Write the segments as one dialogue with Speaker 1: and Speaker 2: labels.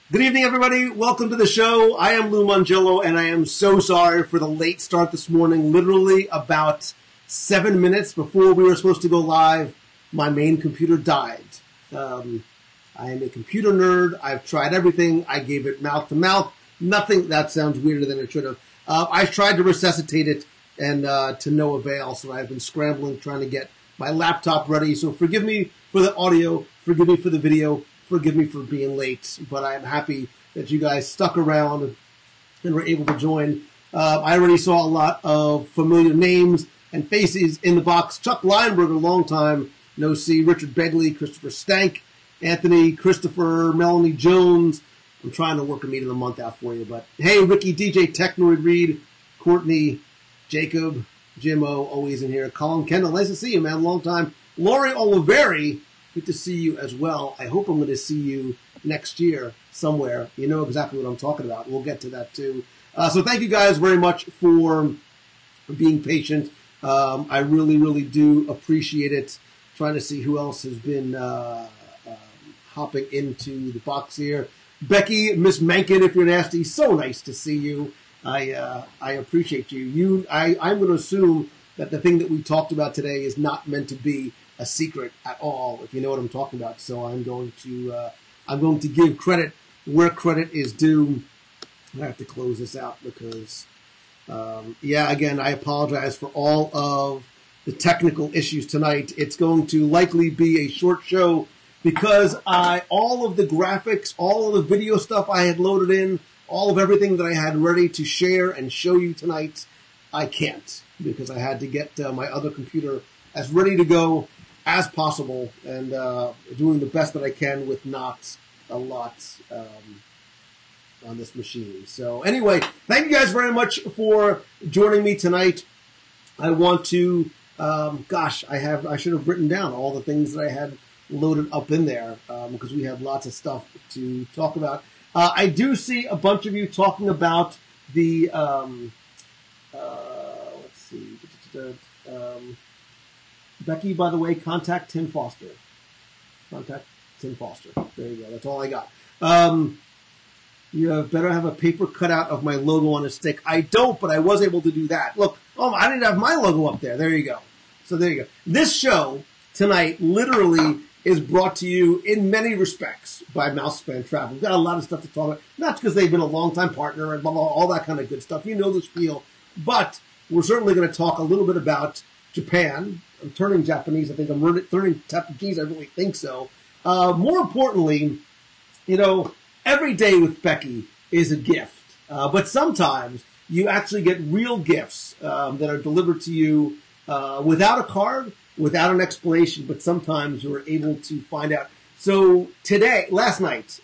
Speaker 1: Good evening, everybody. Welcome to the show. I am Lou Mangello, and I am so sorry for the late start this morning. Literally about 7 minutes before we were supposed to go live, my main computer died. I am a computer nerd. I've tried everything. I gave it mouth to mouth. Nothing. That sounds weirder than it should have. I tried to resuscitate it, and to no avail. So I've been scrambling, trying to get my laptop ready. So forgive me for the audio. Forgive me for the video. Forgive me for being late, but I'm happy that you guys stuck around and were able to join. I already saw a lot of familiar names and faces in the box. Chuck Leinberger, long time no see. Richard Begley, Christopher Stank, Anthony, Christopher, Melanie Jones. I'm trying to work a meet of the month out for you, but hey, Ricky, DJ, Technoid Reed, Courtney, Jacob, Jim O, always in here. Colin Kendall, nice to see you, man. Long time. Laurie Oliveri, good to see you as well. I hope I'm going to see you next year somewhere. You know exactly what I'm talking about. We'll get to that too. So thank you guys very much for being patient. I really, really do appreciate it. Trying to see who else has been hopping into the box here. Becky, Miss Mankin, if you're nasty, so nice to see you. I appreciate you. I'm going to assume that the thing that we talked about today is not meant to be a secret at all, if you know what I'm talking about. So I'm going to give credit where credit is due. I have to close this out because, again, I apologize for all of the technical issues tonight. It's going to likely be a short show because all of the graphics, all of the video stuff I had loaded in, all of everything that I had ready to share and show you tonight, I can't because I had to get my other computer as ready to go as possible, and doing the best that I can with not a lot on this machine. So anyway, thank you guys very much for joining me tonight. I want to, I should have written down all the things that I had loaded up in there because we have lots of stuff to talk about. I do see a bunch of you talking about the, let's see, Becky, by the way, contact Tim Foster. Contact Tim Foster. There you go. That's all I got. You better have a paper cutout of my logo on a stick. I don't, but I was able to do that. Look, I didn't have my logo up there. There you go. So there you go. This show tonight literally is brought to you in many respects by Mousespan Travel. We've got a lot of stuff to talk about. Not because they've been a long-time partner and blah, blah, all that kind of good stuff. You know the spiel. But we're certainly going to talk a little bit about Japan. I'm turning Japanese. I think I'm turning Japanese. I really think so. More importantly, every day with Becky is a gift. But sometimes you actually get real gifts that are delivered to you without a card, without an explanation. But sometimes you're able to find out. So late last night,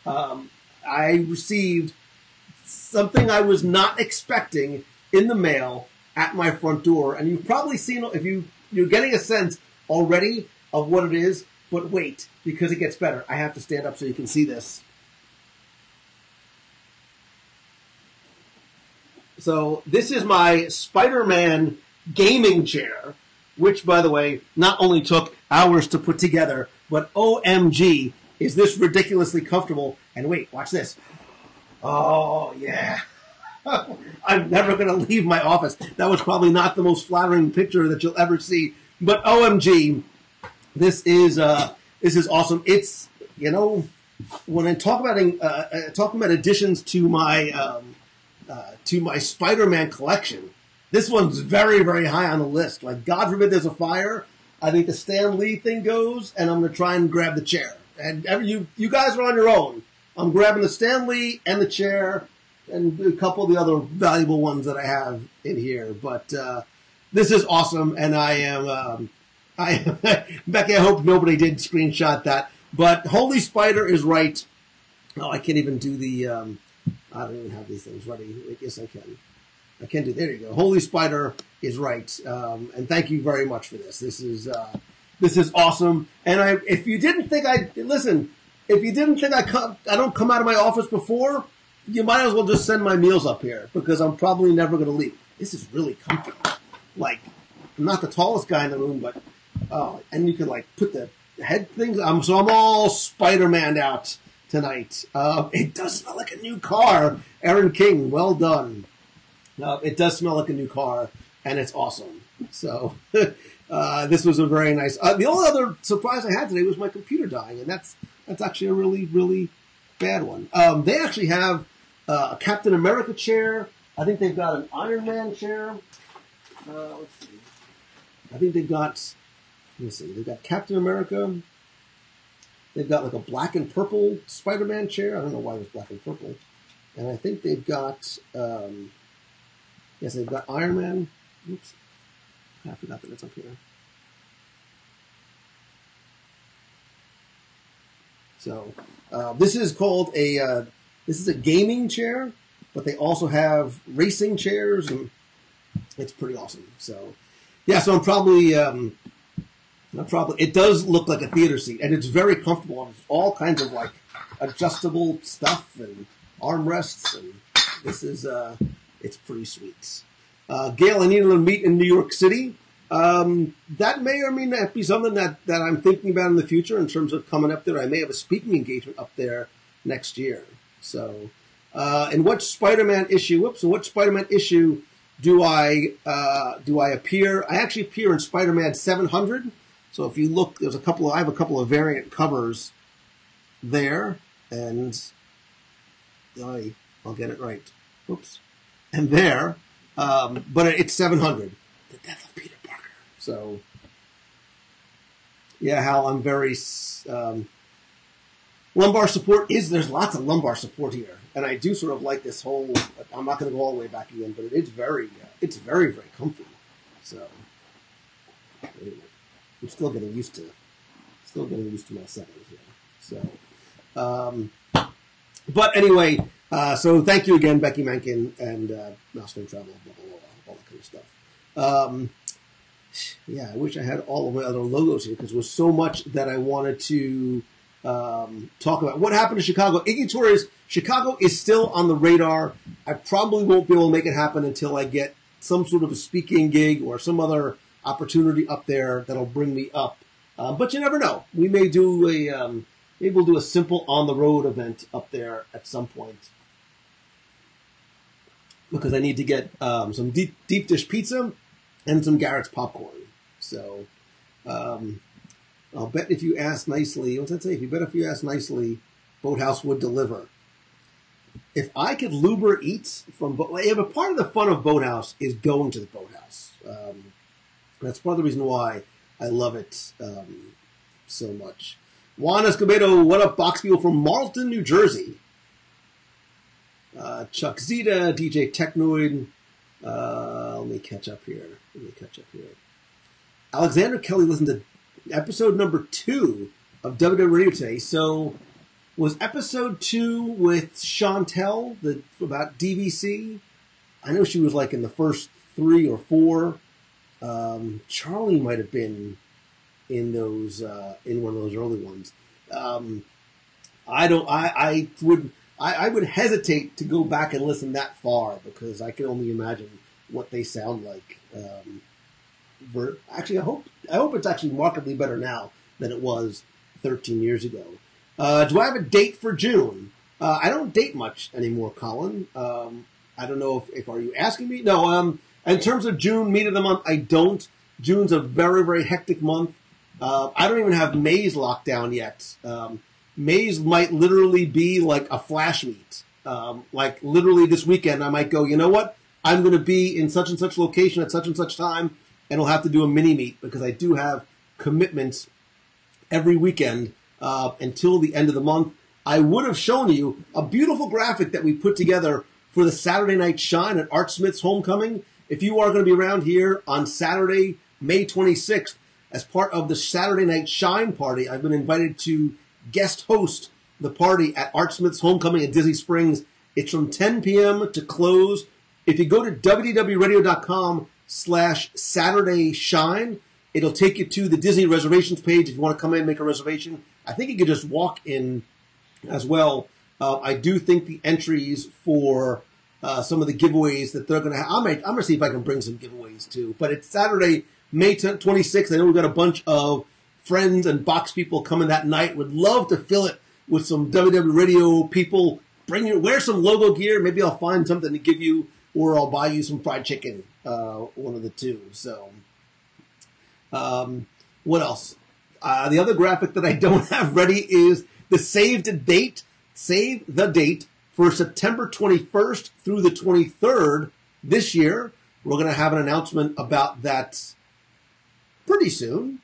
Speaker 1: I received something I was not expecting in the mail at my front door, and you've probably seen, if you're getting a sense already of what it is, but wait, because it gets better. I have to stand up so you can see this. So this is my Spider-Man gaming chair, which, by the way, not only took hours to put together, but OMG, is this ridiculously comfortable. And wait, watch this. Oh, yeah. I'm never going to leave my office. That was probably not the most flattering picture that you'll ever see. But OMG, this is awesome. It's, when I talking about additions to my Spider-Man collection, this one's very, very high on the list. Like, God forbid there's a fire, I think the Stan Lee thing goes, and I'm going to try and grab the chair. And you guys are on your own. I'm grabbing the Stan Lee and the chair, and a couple of the other valuable ones that I have in here. But this is awesome, and I am Becky, I hope nobody did screenshot that. But Holy Spider is right. Oh, I can't even do the, I don't even have these things ready. Yes, I can. I can do, there you go. Holy Spider is right. And thank you very much for this. This is awesome. And if you didn't think I don't come out of my office before, you might as well just send my meals up here because I'm probably never going to leave. This is really comfortable. Like, I'm not the tallest guy in the room, but and you can like put the head things. So I'm all Spider-Man out tonight. It does smell like a new car. Aaron King, well done. It does smell like a new car, and it's awesome. So this was a very nice. The only other surprise I had today was my computer dying, and that's actually a really, really bad one. They actually have a Captain America chair. I think they've got an Iron Man chair. Let's see. I think they've got. Let's see. They've got Captain America. They've got like a black and purple Spider-Man chair. I don't know why it was black and purple. And I think they've got. Yes, they've got Iron Man. Oops. I forgot that it's up here. So this is called a. This is a gaming chair, but they also have racing chairs, and it's pretty awesome. So, yeah, so I'm probably, it does look like a theater seat, and it's very comfortable. It's all kinds of like adjustable stuff and armrests, and this is, it's pretty sweet. Gail, I need to meet in New York City. That may or may not be something that I'm thinking about in the future in terms of coming up there. I may have a speaking engagement up there next year. So, in what Spider-Man issue? Whoops! In what Spider-Man issue do I appear? I actually appear in Spider-Man 700. So if you look, I have a couple of variant covers there, and I'll get it right. Oops! And there, but it's 700. The death of Peter Parker. So, yeah, Hal, I'm very. Lumbar support there's lots of lumbar support here. And I do sort of like this whole, I'm not going to go all the way back again, but it's very, very comfy. So, anyway, I'm still getting used to my settings here. So, but anyway, so thank you again, Becky Mankin and Mousefin Travel, blah, blah, blah, all that kind of stuff. Yeah, I wish I had all of my other logos here because there was so much that I wanted to talk about. What happened to Chicago? Iggy Torres, Chicago is still on the radar. I probably won't be able to make it happen until I get some sort of a speaking gig or some other opportunity up there that'll bring me up. But you never know. We may do maybe we'll do a simple on the road event up there at some point. Because I need to get some deep dish pizza and some Garrett's popcorn. So, I'll bet if you ask nicely, what's that say? If you ask nicely, Boathouse would deliver. If I could Uber Eats from Boathouse, but part of the fun of Boathouse is going to the Boathouse. That's part of the reason why I love it so much. Juan Escobedo, what up, box people from Marlton, New Jersey? Chuck Zeta, DJ Technoid. Let me catch up here. Alexander Kelly listened to episode number 2 of WWE Radio today. So, was episode 2 with Chantel about DVC? I know she was like in the first 3 or 4. Charlie might have been in those in one of those early ones. I would hesitate to go back and listen that far because I can only imagine what they sound like. Actually, I hope it's actually markedly better now than it was 13 years ago. Do I have a date for June? I don't date much anymore, Colin. I don't know if are you asking me? No. In terms of June, meat of the month, I don't. June's a very, very hectic month. I don't even have May's locked down yet. May's might literally be like a flash meet. Like literally this weekend, I might go, you know what? I'm going to be in such and such location at such and such time, and we'll have to do a mini meet because I do have commitments every weekend until the end of the month. I would have shown you a beautiful graphic that we put together for the Saturday Night Shine at Art Smith's Homecoming. If you are going to be around here on Saturday, May 26th, as part of the Saturday Night Shine party, I've been invited to guest host the party at Art Smith's Homecoming at Disney Springs. It's from 10 p.m. to close. If you go to www.radio.com/Saturday Shine, it'll take you to the Disney reservations page if you want to come in and make a reservation. I think you could just walk in as well. I do think the entries for some of the giveaways that they're going to have, I'm going to see if I can bring some giveaways too. But it's Saturday, May 26th. I know we've got a bunch of friends and box people coming that night. Would love to fill it with some WW Radio people. Wear some logo gear. Maybe I'll find something to give you, or I'll buy you some fried chicken. One of the two. So, what else? The other graphic that I don't have ready is the save the date for September 21st through the 23rd this year. We're going to have an announcement about that pretty soon,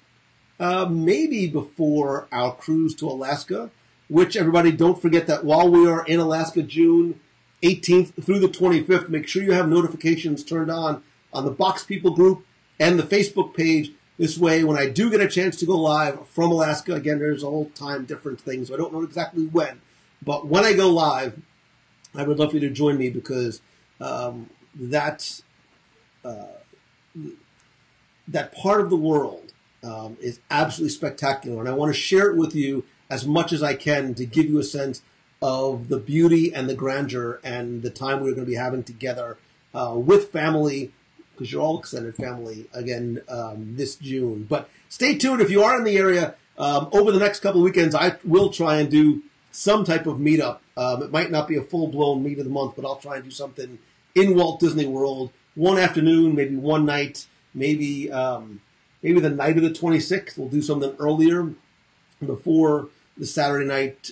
Speaker 1: maybe before our cruise to Alaska, which, everybody, don't forget that while we are in Alaska, June 18th through the 25th, make sure you have notifications turned on the Box People group and the Facebook page. This way, when I do get a chance to go live from Alaska, again, there's a whole time difference thing, so I don't know exactly when, but when I go live, I would love for you to join me, because that part of the world is absolutely spectacular, and I want to share it with you as much as I can to give you a sense of the beauty and the grandeur and the time we're going to be having together with family, because you're all extended family again this June. But stay tuned if you are in the area. Over the next couple of weekends, I will try and do some type of meetup. It might not be a full-blown meet of the month, but I'll try and do something in Walt Disney World. One afternoon, maybe one night, maybe the night of the 26th. We'll do something earlier before the Saturday night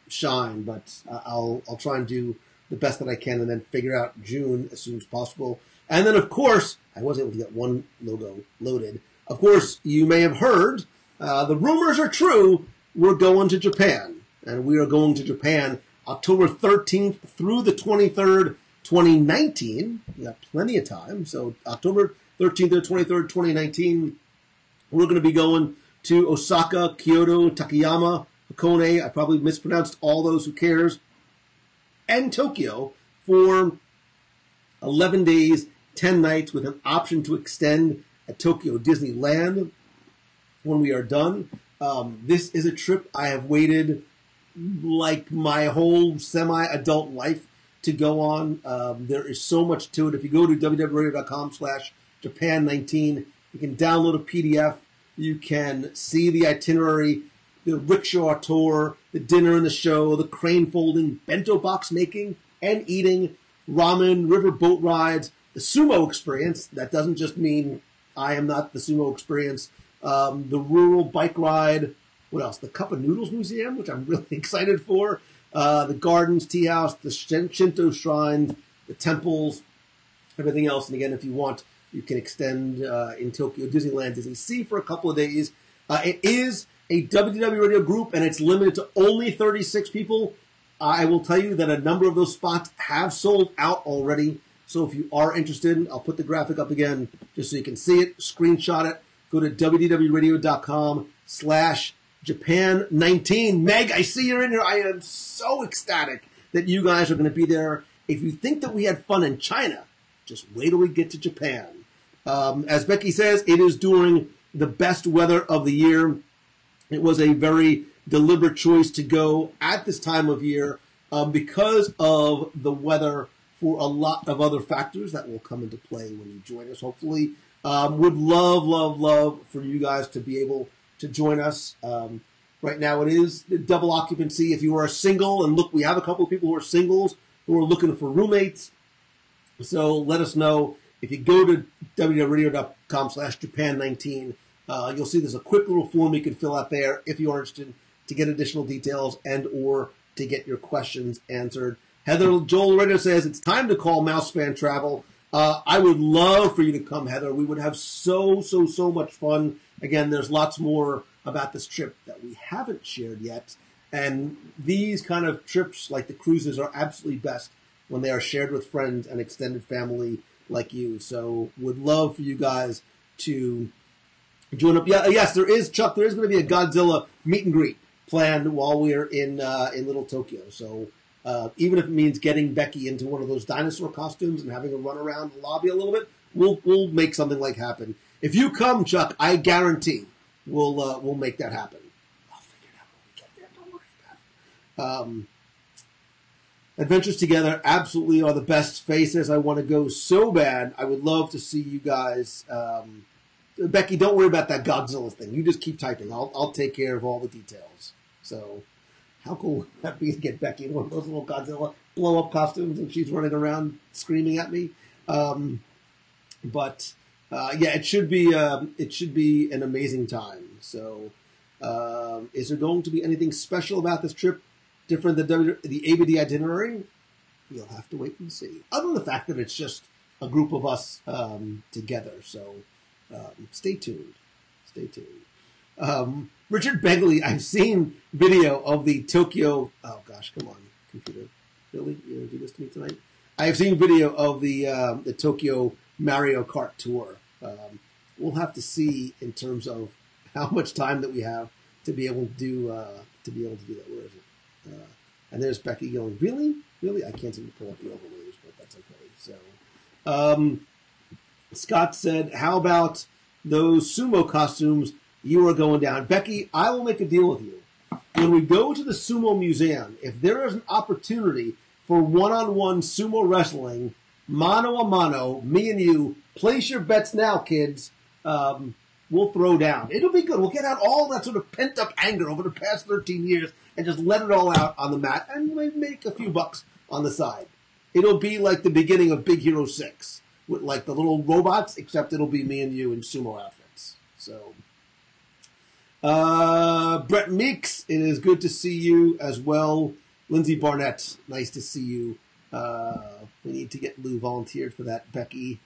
Speaker 1: shine. But I'll try and do the best that I can, and then figure out June as soon as possible. And then, of course, I was able to get one logo loaded. Of course, you may have heard, the rumors are true, we're going to Japan. And we are going to Japan October 13th through the 23rd, 2019. We got plenty of time. So October 13th to 23rd, 2019, we're going to be going to Osaka, Kyoto, Takayama, Hakone. I probably mispronounced all those, who cares? And Tokyo for 11 days, 10 nights, with an option to extend at Tokyo Disneyland when we are done. This is a trip I have waited like my whole semi-adult life to go on. There is so much to it. If you go to www.radio.com/Japan19, you can download a PDF. You can see the itinerary, the rickshaw tour, the dinner and the show, the crane folding, bento box making and eating, ramen, river boat rides, the sumo experience. That doesn't just mean I am not the sumo experience. The rural bike ride. What else? The Cup of Noodles Museum, which I'm really excited for. The gardens, tea house, the Shinto shrines, the temples, everything else. And again, if you want, you can extend in Tokyo Disneyland Disney Sea for a couple of days. It is a WDW Radio group, and it's limited to only 36 people. I will tell you that a number of those spots have sold out already. So if you are interested, I'll put the graphic up again just so you can see it, screenshot it. Go to www.radio.com/Japan19. Meg, I see you're in here. I am so ecstatic that you guys are going to be there. If you think that we had fun in China, just wait till we get to Japan. As Becky says, it is during the best weather of the year. It was a very deliberate choice to go at this time of year because of the weather, for a lot of other factors that will come into play when you join us, hopefully. Would love for you guys to be able to join us. Right now it is double occupancy. If you are single, and look, we have a couple of people who are singles who are looking for roommates. So let us know. If you go to www.radio.com/Japan19, you'll see there's a quick little form you can fill out there if you are interested to get additional details and or to get your questions answered. Heather Joel Loretto says, it's time to call Mouse Fan Travel. I would love for you to come, Heather. We would have so much fun. Again, there's lots more about this trip that we haven't shared yet. And these kind of trips, like the cruises, are absolutely best when they are shared with friends and extended family like you. So would love for you guys to join up. Yeah, yes, there is, Chuck, there is going to be a Godzilla meet and greet planned while we're in Little Tokyo. So even if it means getting Becky into one of those dinosaur costumes and having her run around the lobby a little bit, we'll make something like happen. If you come, Chuck, I guarantee we'll make that happen. I'll figure it out when we get there. Don't worry about it. Adventures together absolutely are the best. Faces. I want to go so bad. I would love to see you guys. Becky, don't worry about that Godzilla thing. You just keep typing. I'll take care of all the details. So, How cool would that be to get Becky in one of those little Godzilla blow-up costumes and she's running around screaming at me? But it should be an amazing time. So, is there going to be anything special about this trip, different than the ABD itinerary? You'll have to wait and see. Other than the fact that it's just a group of us together. So, stay tuned. Stay tuned. Richard Begley, I've seen video of the Tokyo. Oh gosh, come on, computer. Really, you're gonna do this to me tonight? I have seen video of the Tokyo Mario Kart tour. We'll have to see in terms of how much time that we have to be able to do that. Where is it? And there's Becky going, really? I can't seem to pull up the overlays, but that's okay. So, Scott said, how about those sumo costumes you are going down? Becky, I will make a deal with you. When we go to the sumo museum, if there is an opportunity for one-on-one sumo wrestling, mano a mano, me and you, place your bets now, kids. We'll throw down. It'll be good. We'll get out all that sort of pent-up anger over the past 13 years and just let it all out on the mat and make a few bucks on the side. It'll be like the beginning of Big Hero 6 with like the little robots, except it'll be me and you in sumo outfits. So, Brett Meeks, it is good to see you as well. Lindsay Barnett, nice to see you. We need to get Lou volunteered for that. Becky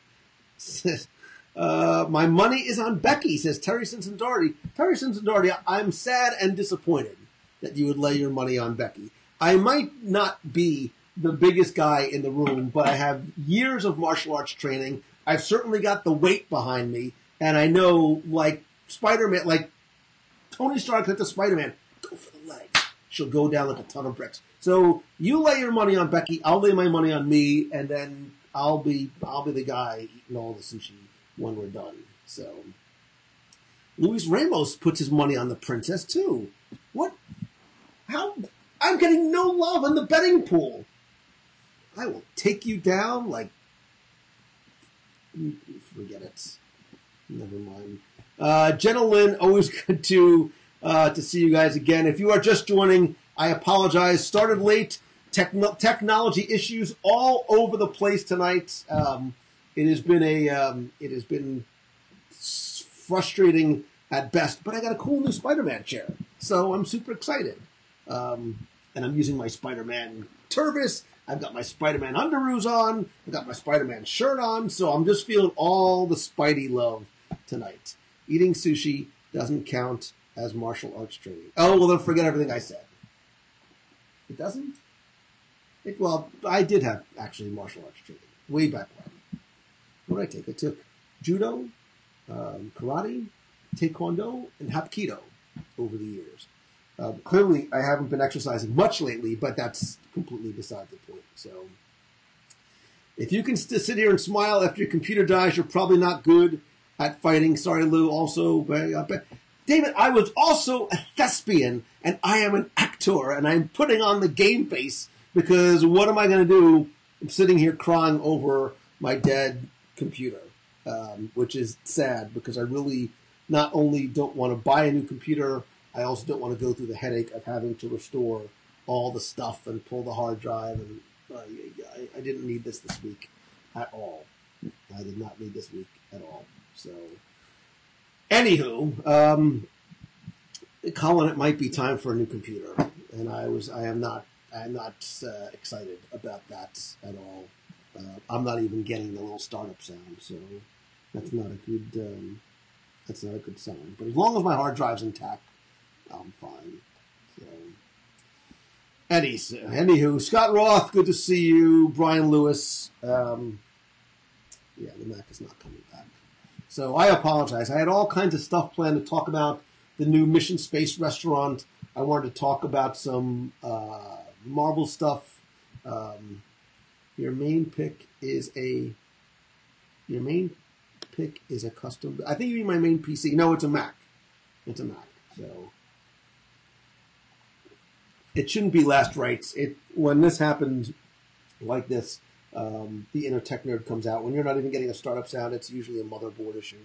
Speaker 1: says, my money is on Becky, says Terry Simpson Doherty. Terry Simpson Doherty, I'm sad and disappointed that you would lay your money on Becky. I might not be the biggest guy in the room, but I have years of martial arts training. I've certainly got the weight behind me, and I know, like Spider-Man, like Tony Stark said to Spider-Man, go for the legs. She'll go down like a ton of bricks. So you lay your money on Becky, I'll lay my money on me, and then I'll be the guy eating all the sushi when we're done. So Luis Ramos puts his money on the princess too. What? How? I'm getting no love in the betting pool. I will take you down like. Forget it. Never mind. Jenna Lynn, always good to see you guys again. If you are just joining, I apologize. Started late. Technology issues all over the place tonight. It has been frustrating at best, but I got a cool new Spider-Man chair, so I'm super excited. And I'm using my Spider-Man Turvis. I've got my Spider-Man underoos on. I've got my Spider-Man shirt on, so I'm just feeling all the Spidey love tonight. Eating sushi doesn't count as martial arts training. Oh, well, then forget everything I said. It doesn't? Well, I did have actually martial arts training way back when. What did I take? I took judo, karate, taekwondo, and hapkido over the years. Clearly, I haven't been exercising much lately, but that's completely beside the point. So, if you can sit here and smile after your computer dies, you're probably not good at fighting. Sorry, Lou. Also, David, I was also a thespian, and I am an actor, and I'm putting on the game face because what am I going to do? I'm sitting here crying over my dead computer, which is sad because I really not only don't want to buy a new computer, I also don't want to go through the headache of having to restore all the stuff and pull the hard drive. And I didn't need this week at all. I did not need this week at all. So, anywho, Colin, it might be time for a new computer, and I am not excited about that at all. I'm not even getting the little startup sound, so that's not a good sign. But as long as my hard drive's intact, I'm fine. So, anywho, Scott Roth, good to see you. Brian Lewis, the Mac is not coming back. So I apologize. I had all kinds of stuff planned to talk about the new Mission Space restaurant. I wanted to talk about some Marvel stuff. Your main pick is a custom. I think you mean my main PC. No, it's a Mac. It's a Mac. So it shouldn't be last rights. When this happened like this, the Inner Tech Nerd comes out. When you're not even getting a startup sound, it's usually a motherboard issue.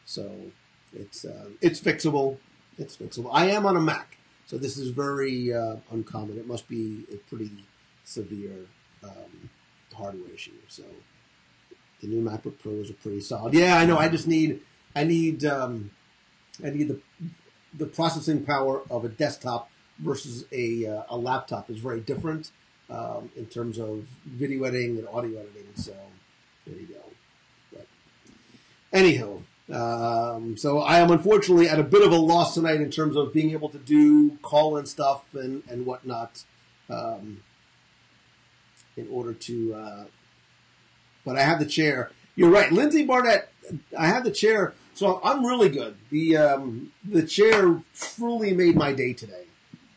Speaker 1: So it's fixable. It's fixable. I am on a Mac, So this is very uncommon. It must be a pretty severe hardware issue. So the new MacBook Pros are pretty solid. Yeah, I know. I need the processing power of a desktop versus a laptop is very different in terms of video editing and audio editing. So there you go. But anyhow, so I am unfortunately at a bit of a loss tonight in terms of being able to do call-in stuff and whatnot in order to. But I have the chair. You're right, Lindsay Barnett. I have the chair, so I'm really good. The chair truly made my day today.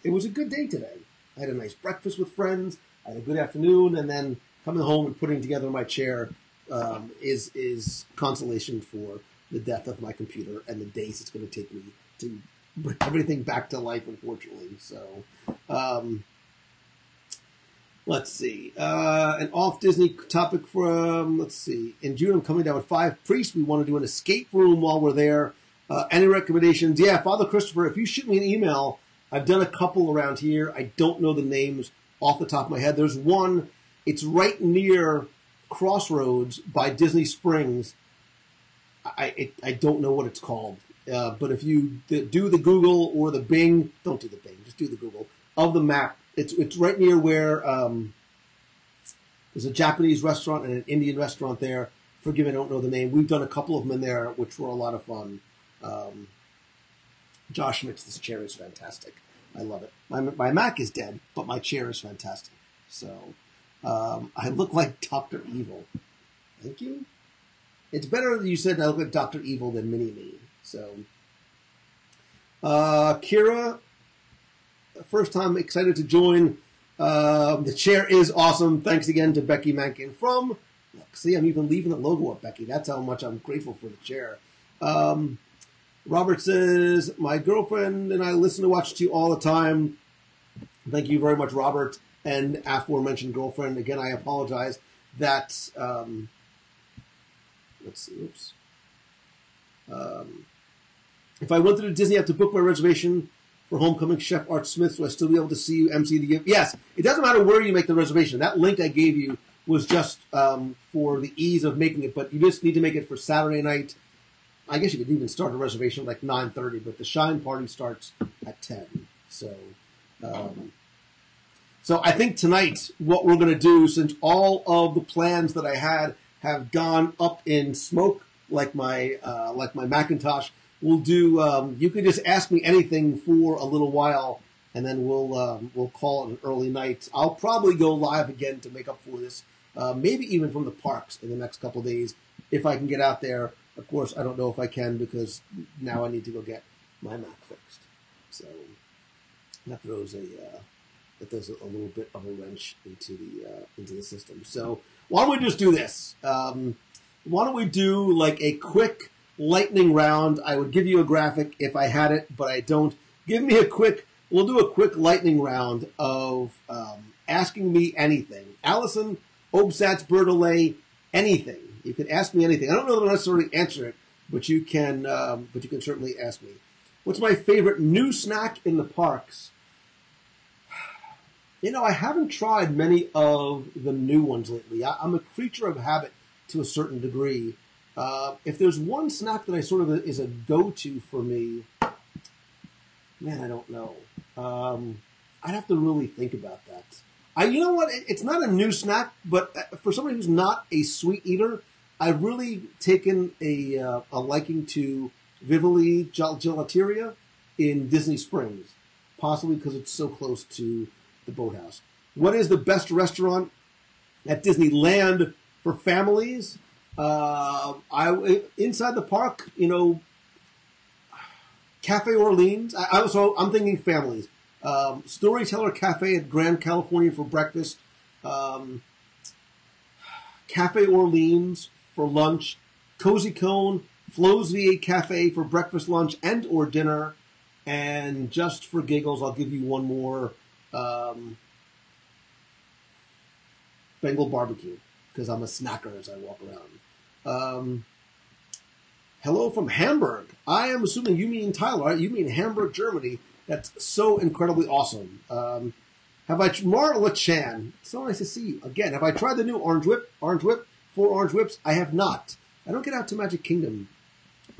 Speaker 1: It was a good day today. I had a nice breakfast with friends. I had a good afternoon, and then coming home and putting together my chair is consolation for the death of my computer and the days it's going to take me to bring everything back to life, unfortunately. So, let's see. An off-Disney topic from, let's see. In June, I'm coming down with 5 priests. We want to do an escape room while we're there. Any recommendations? Yeah, Father Christopher, if you shoot me an email, I've done a couple around here. I don't know the names off the top of my head. There's one, it's right near Crossroads by Disney Springs. I don't know what it's called. But if you do the Google or the Bing, don't do the Bing, just do the Google, of the map, it's right near where there's a Japanese restaurant and an Indian restaurant there. Forgive me, I don't know the name. We've done a couple of them in there, which were a lot of fun. Josh Schmitz, this chair is fantastic. I love it. My Mac is dead, but my chair is fantastic. So I look like Dr. Evil. Thank you. It's better that you said I look like Dr. Evil than Mini-Me. So, Kira, first time excited to join. The chair is awesome. Thanks again to Becky Mankin from, look, see, I'm even leaving the logo up, Becky. That's how much I'm grateful for the chair. Robert says, my girlfriend and I listen to Watch It You all the time. Thank you very much, Robert. And aforementioned girlfriend, again, I apologize that, let's see, oops. If I went to Disney, I have to book my reservation for Homecoming Chef Art Smith, so I still be able to see you MC the gift. Yes, it doesn't matter where you make the reservation. That link I gave you was just for the ease of making it, but you just need to make it for Saturday night. I guess you could even start a reservation like 9:30, but the Shine Party starts at 10. So, so I think tonight what we're going to do, since all of the plans that I had have gone up in smoke, like my Macintosh, we'll do. You can just ask me anything for a little while, and then we'll call it an early night. I'll probably go live again to make up for this, maybe even from the parks in the next couple of days if I can get out there. Of course, I don't know if I can because now I need to go get my Mac fixed. So that throws a little bit of a wrench into the system. So why don't we just do this? Why don't we do like a quick lightning round? I would give you a graphic if I had it, but I don't. We'll do a quick lightning round of asking me anything. Allison, Obsats, Bertollet, anything. You can ask me anything. I don't know that I'll necessarily answer it, but you can certainly ask me. What's my favorite new snack in the parks? You know, I haven't tried many of the new ones lately. I'm a creature of habit to a certain degree. If there's one snack that I sort of is a go-to for me, man, I don't know. I'd have to really think about that. You know what? It's not a new snack, but for somebody who's not a sweet eater, I've really taken a liking to Vivoli Gelateria in Disney Springs, possibly because it's so close to the boathouse. What is the best restaurant at Disneyland for families? Inside the park, you know, Cafe Orleans. I'm thinking families. Storyteller Cafe at Grand California for breakfast. Cafe Orleans for lunch. Cozy Cone, Flo's V8 Cafe for breakfast, lunch, and or dinner. And just for giggles, I'll give you one more. Bengal Barbecue, because I'm a snacker as I walk around. Hello from Hamburg. I am assuming you mean Tyler. You mean Hamburg, Germany. That's so incredibly awesome. Have I, Marla Chan, so nice to see you again. Have I tried the new Orange Whip? Orange Whip? 4 Orange Whips? I have not. I don't get out to Magic Kingdom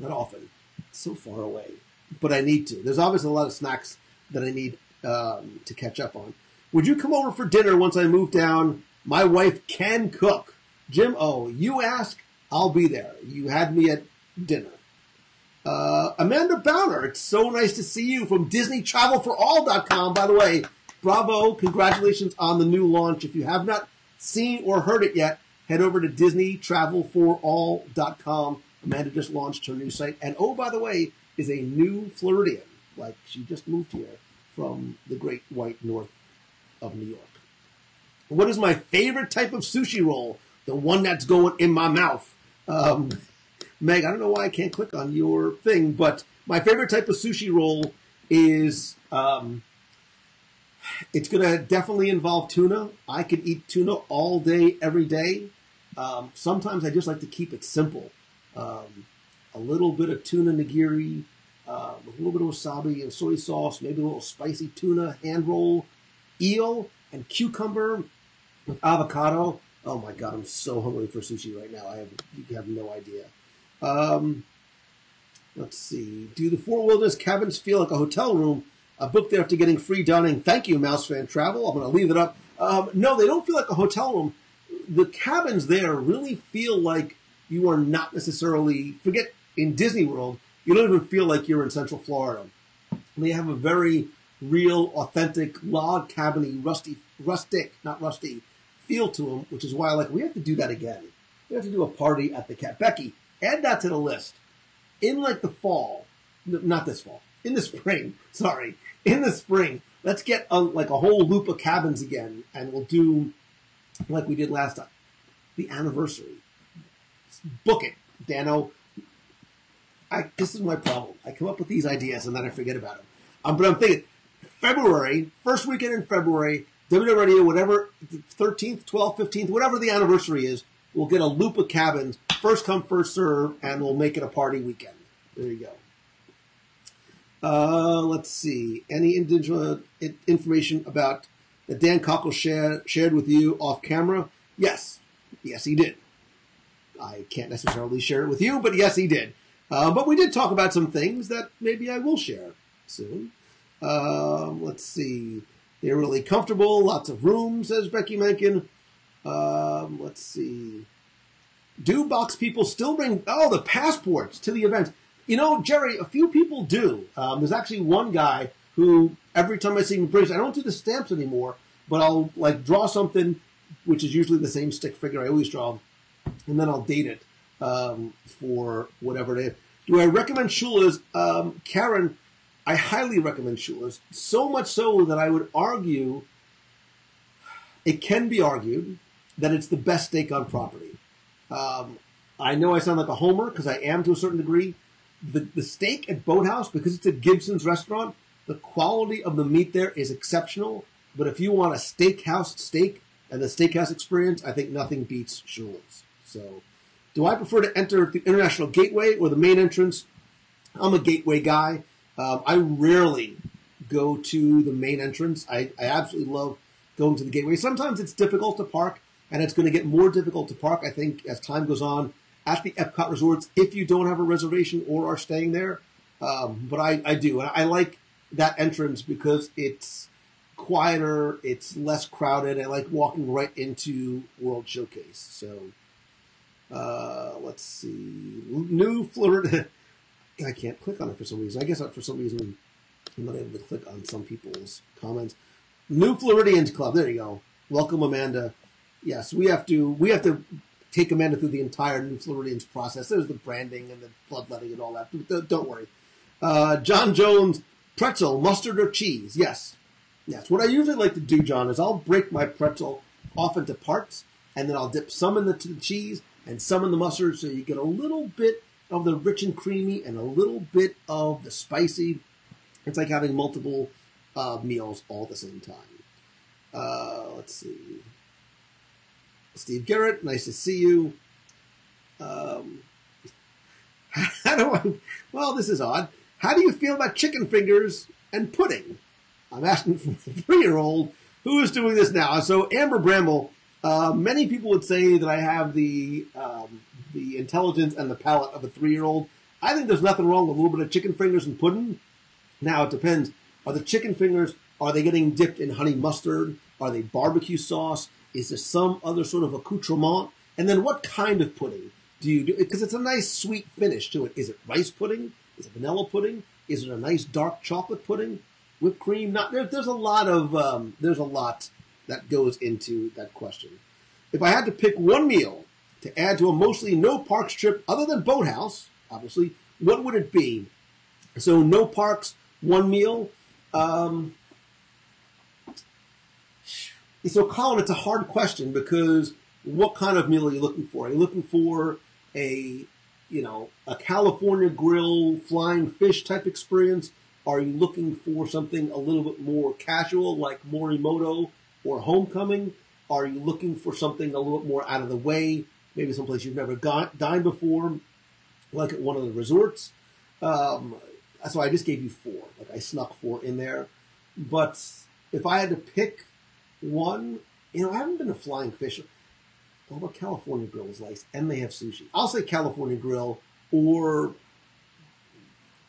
Speaker 1: that often. It's so far away. But I need to. There's obviously a lot of snacks that I need to catch up on. Would you come over for dinner once I move down? My wife can cook. Jim O, you ask, I'll be there. You had me at dinner. Amanda Bowner, it's so nice to see you from DisneyTravelForAll.com. By the way, bravo, congratulations on the new launch. If you have not seen or heard it yet, head over to DisneyTravelForAll.com. Amanda just launched her new site. And oh, by the way, is a new Floridian. Like, she just moved here from the great white north of New York. What is my favorite type of sushi roll? The one that's going in my mouth. Meg, I don't know why I can't click on your thing, but my favorite type of sushi roll is, it's going to definitely involve tuna. I could eat tuna all day, every day. Sometimes I just like to keep it simple. A little bit of tuna nigiri, a little bit of wasabi and soy sauce, maybe a little spicy tuna hand roll, eel and cucumber with avocado. Oh my God, I'm so hungry for sushi right now. You have no idea. Let's see. Do the Fort Wilderness cabins feel like a hotel room? I booked there after getting free dining. Thank you, Mouse Fan Travel. I'm going to leave it up. No, they don't feel like a hotel room. The cabins there really feel like you are not necessarily, forget in Disney World, you don't even feel like you're in Central Florida. They have a very real, authentic, log cabin-y, rustic, not rusty, feel to them, which is why we have to do that again. We have to do a party at the cabin. Becky, add that to the list. In the fall, not this fall, in the spring, sorry, in the spring, let's get a whole loop of cabins again, and we'll do like we did last time, the anniversary. Book it, Dano. This is my problem. I come up with these ideas and then I forget about them. But I'm thinking, February, first weekend in February, WW Radio, whatever, 13th, 12th, 15th, whatever the anniversary is, we'll get a loop of cabins, first come, first serve, and we'll make it a party weekend. There you go. Let's see. Any individual information about that Dan Cockle shared with you off camera? Yes. Yes, he did. I can't necessarily share it with you, but yes, he did. But we did talk about some things that maybe I will share soon. Let's see. They're really comfortable. Lots of room, says Becky Mencken. Let's see. Do box people still bring, the passports to the event? You know, Jerry, a few people do. There's actually one guy who, every time I see him brings, I don't do the stamps anymore, but I'll draw something, which is usually the same stick figure I always draw, and then I'll date it for whatever it is. Do I recommend Shula's? Karen, I highly recommend Shula's. So much so that I would argue, it can be argued, that it's the best steak on property. I know I sound like a homer, because I am to a certain degree. The steak at Boathouse, because it's at Gibson's restaurant, the quality of the meat there is exceptional. But if you want a steakhouse steak and the steakhouse experience, I think nothing beats Shula's. So, do I prefer to enter the International Gateway or the main entrance? I'm a gateway guy. I rarely go to the main entrance. I absolutely love going to the gateway. Sometimes it's difficult to park, and it's going to get more difficult to park, I think, as time goes on at the Epcot resorts if you don't have a reservation or are staying there. But I do. I like that entrance because it's quieter, it's less crowded. I like walking right into World Showcase. So, let's see. New Florida. I can't click on it for some reason. I guess for some reason I'm not able to click on some people's comments. New Floridians Club. There you go. Welcome, Amanda. Yes, we have to take Amanda through the entire New Floridians process. There's the branding and the bloodletting and all that. Don't worry. John Jones, pretzel, mustard or cheese? Yes. Yes. What I usually like to do, John, is I'll break my pretzel off into parts, and then I'll dip some into the cheese and some in the mustard, so you get a little bit of the rich and creamy and a little bit of the spicy. It's like having multiple meals all at the same time. Let's see. Steve Garrett, nice to see you. How do I? Well, this is odd. How do you feel about chicken fingers and pudding. I'm asking for the 3-year-old who is doing this now. So Amber Bramble, many people would say that I have the intelligence and the palate of a 3-year-old. I think there's nothing wrong with a little bit of chicken fingers and pudding. Now, it depends. Are the chicken fingers, are they getting dipped in honey mustard? Are they barbecue sauce? Is there some other sort of accoutrement? And then what kind of pudding do you do? Because it's a nice sweet finish to it. Is it rice pudding? Is it vanilla pudding? Is it a nice dark chocolate pudding? Whipped cream? There's a lot that goes into that question. If I had to pick one meal to add to a mostly no parks trip other than Boathouse, obviously, what would it be? So no parks, one meal. So Colin, it's a hard question because what kind of meal are you looking for? Are you looking for a California grill flying fish type experience? Are you looking for something a little bit more casual like Morimoto or Homecoming? Are you looking for something a little bit more out of the way, maybe someplace you've never dined before, like at one of the resorts? So I just gave you 4. Like I snuck 4 in there. But if I had to pick one, I haven't been to Flying Fish. Well, but California Grill is nice, and they have sushi. I'll say California Grill or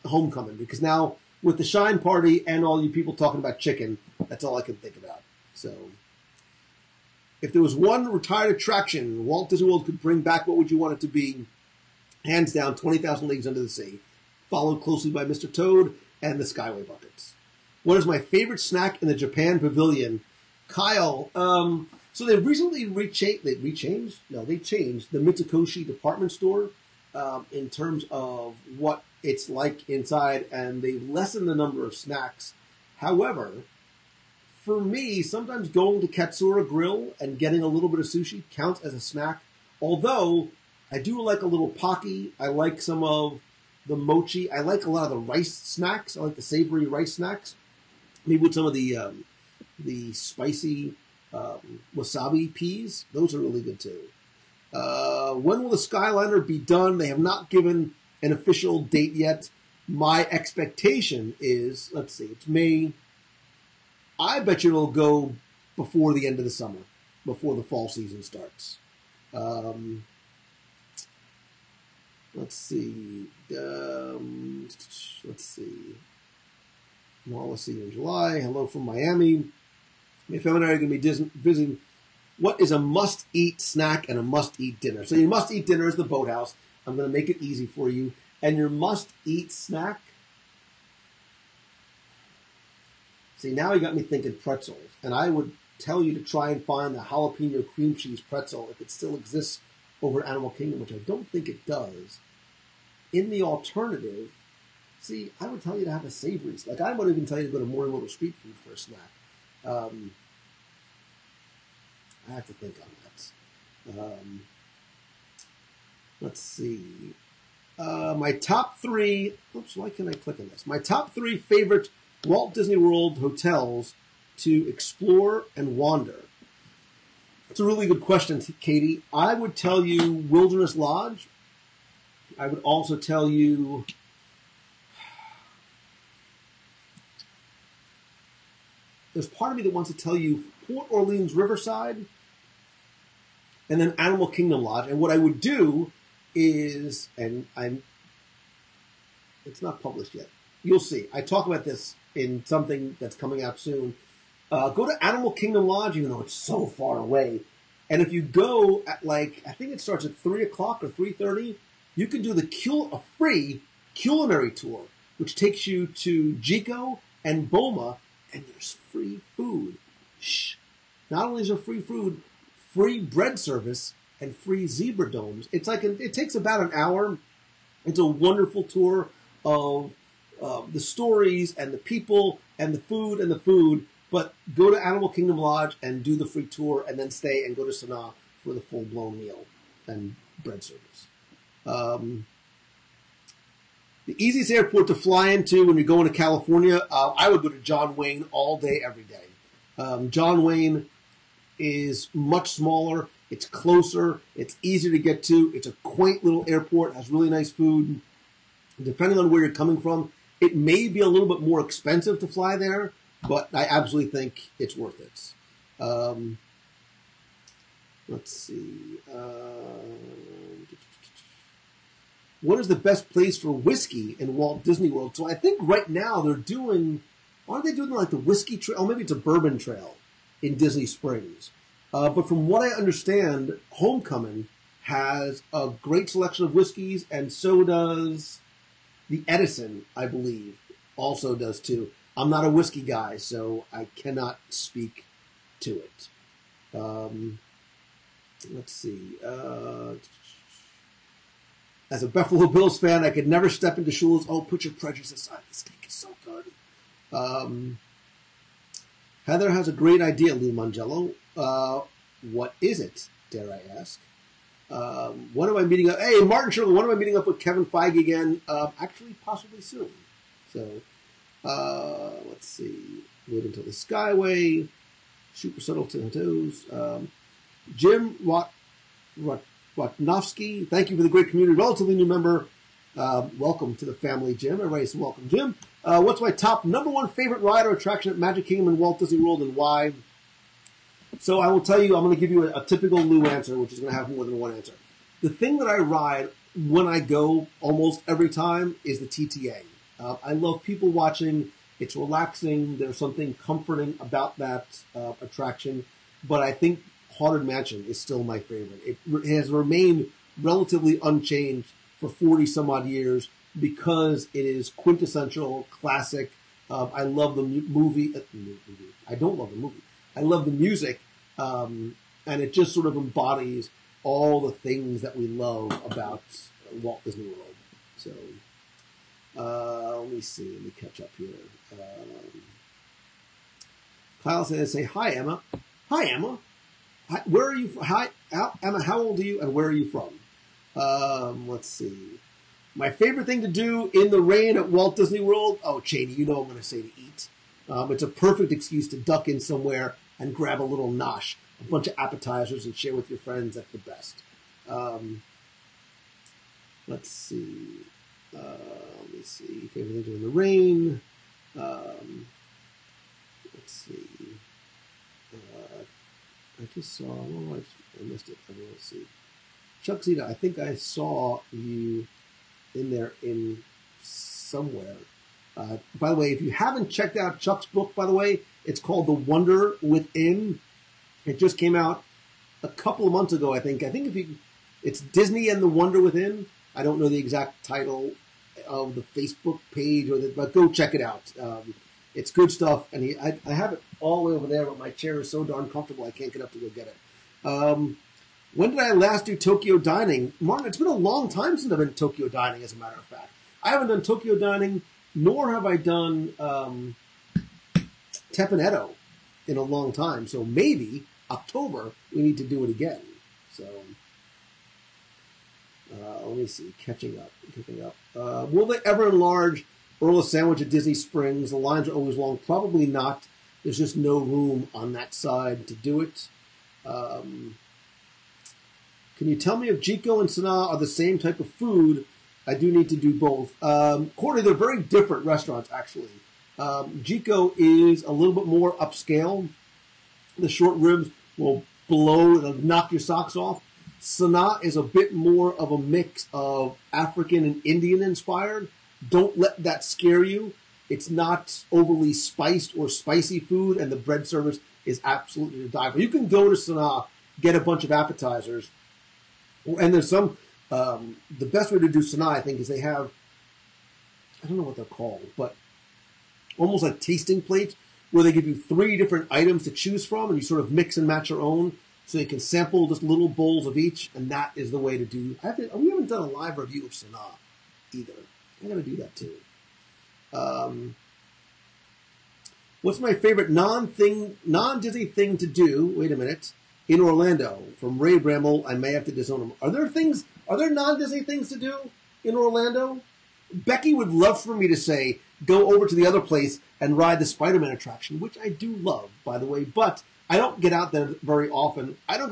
Speaker 1: Homecoming, because now with the Shine Party and all you people talking about chicken, that's all I can think about. So if there was one retired attraction Walt Disney World could bring back, what would you want it to be? Hands down, 20,000 Leagues Under the Sea, followed closely by Mr. Toad and the Skyway Buckets. What is my favorite snack in the Japan Pavilion? Kyle, so they recently changed the Mitsukoshi department store in terms of what it's like inside, and they lessened the number of snacks. However, for me, sometimes going to Katsura Grill and getting a little bit of sushi counts as a snack, although I do like a little pocky. I like some of the mochi. I like a lot of the rice snacks. I like the savory rice snacks. Maybe with some of the spicy wasabi peas. Those are really good too. When will the Skyliner be done? They have not given an official date yet. My expectation is, let's see, it's May. I bet you it'll go before the end of the summer, before the fall season starts. Let's see. Well, let's see in July. Hello from Miami. My family and I are going to be visiting. What is a must-eat snack and a must-eat dinner? So your must-eat dinner is the Boathouse. I'm going to make it easy for you. And your must-eat snack? See, now you got me thinking pretzels. And I would tell you to try and find the jalapeno cream cheese pretzel if it still exists over at Animal Kingdom, which I don't think it does. In the alternative, see, I would tell you to have a savory. Like, I would even tell you to go to Morimoto Street Food for a snack. I have to think on that. Let's see. My top 3... Oops, why can't I click on this? My top 3 favorite Walt Disney World hotels to explore and wander. That's a really good question, Katie. I would tell you Wilderness Lodge. I would also tell you... There's part of me that wants to tell you Port Orleans Riverside and then Animal Kingdom Lodge. And what I would do is, it's not published yet. You'll see. I talk about this in something that's coming out soon. Go to Animal Kingdom Lodge, even though it's so far away. And if you go at I think it starts at 3 o'clock or 3:30, you can do a free culinary tour, which takes you to Jico and Boma, and there's free food. Shh. Not only is there free food, free bread service, and free zebra domes. It takes about an hour. It's a wonderful tour of the stories and the people and the food. But go to Animal Kingdom Lodge and do the free tour, and then stay and go to Sanaa for the full-blown meal and bread service. The easiest airport to fly into when you're going to California, I would go to John Wayne all day, every day. John Wayne is much smaller. It's closer. It's easier to get to. It's a quaint little airport. Has really nice food. Depending on where you're coming from, It may be a little bit more expensive to fly there, but I absolutely think it's worth it. Let's see. What is the best place for whiskey in Walt Disney World? So I think right now they're doing, aren't they doing like the whiskey trail? Oh, maybe it's a bourbon trail in Disney Springs. But from what I understand, Homecoming has a great selection of whiskeys, and so does the Edison, I believe, also does too. I'm not a whiskey guy, so I cannot speak to it. Let's see. As a Buffalo Bills fan, I could never step into Shula's, oh, put your prejudice aside. The steak is so good. Heather has a great idea, Lou Mangello. What is it, dare I ask? When am I meeting up? Hey, Martin Shirley, when am I meeting up with Kevin Feige again? Actually, possibly soon. So, let's see. Wait until the Skyway. Super subtle tattoos. Jim Watnowski, thank you for the great community. Relatively new member. Welcome to the family, Jim. Everybody say welcome, Jim. What's my top number one favorite ride or attraction at Magic Kingdom and Walt Disney World, and why? So I will tell you, I'm going to give you a typical Lou answer, which is going to have more than one answer. The thing that I ride when I go almost every time is the TTA. I love people watching. It's relaxing. There's something comforting about that attraction. But I think Haunted Mansion is still my favorite. It has remained relatively unchanged for 40 some odd years because it is quintessential, classic. I love the movie. I don't love the movie. I love the music, and it just sort of embodies all the things that we love about Walt Disney World. So, let me see. Let me catch up here. Kyle says, "Say hi, Emma. Hi, Emma. Hi, where are you? Hi, Emma. How old are you, and where are you from?" Let's see. My favorite thing to do in the rain at Walt Disney World. Oh, Cheney, you know I'm going to say to eat. It's a perfect excuse to duck in somewhere and grab a little nosh, a bunch of appetizers, and share with your friends. That's the best. Let's see. Let me see. Favorite thing to do in the rain. Let's see. I just saw. Oh, I missed it. I don't see. Chuck Zeta, I think I saw you in there in somewhere. By the way, if you haven't checked out Chuck's book, by the way, it's called The Wonder Within. It just came out a couple of months ago, I think. It's Disney and the Wonder Within. I don't know the exact title of the Facebook page, but go check it out. It's good stuff, and I have it all the way over there, but my chair is so darn comfortable I can't get up to go get it. When did I last do Tokyo Dining? Martin, it's been a long time since I've been Tokyo Dining, as a matter of fact. I haven't done Tokyo Dining, nor have I done Teppan Edo in a long time. So maybe October we need to do it again. So let me see. Catching up. Will they ever enlarge Earl of Sandwich at Disney Springs? The lines are always long. Probably not. There's just no room on that side to do it. Can you tell me if Jico and Sanaa are the same type of food? I do need to do both. Courtney, they're very different restaurants, actually. Jico is a little bit more upscale. The short ribs will blow and knock your socks off. Sanaa is a bit more of a mix of African and Indian inspired. Don't let that scare you. It's not overly spiced or spicy food, and the bread service is absolutely to die for. You can go to Sanaa, get a bunch of appetizers, and there's some, the best way to do Sanaa, I think, is they have, I don't know what they're called, but almost like tasting plates where they give you 3 different items to choose from, and you sort of mix and match your own, so you can sample just little bowls of each, and that is the way to do. We haven't done a live review of Sanaa either. I'm going to do that too. What's my favorite non-Disney thing to do? Wait a minute. In Orlando, from Ray Bramble, I may have to disown him. Are there non-Disney things to do in Orlando? Becky would love for me to say, go over to the other place and ride the Spider-Man attraction, which I do love, by the way, but I don't get out there very often. I don't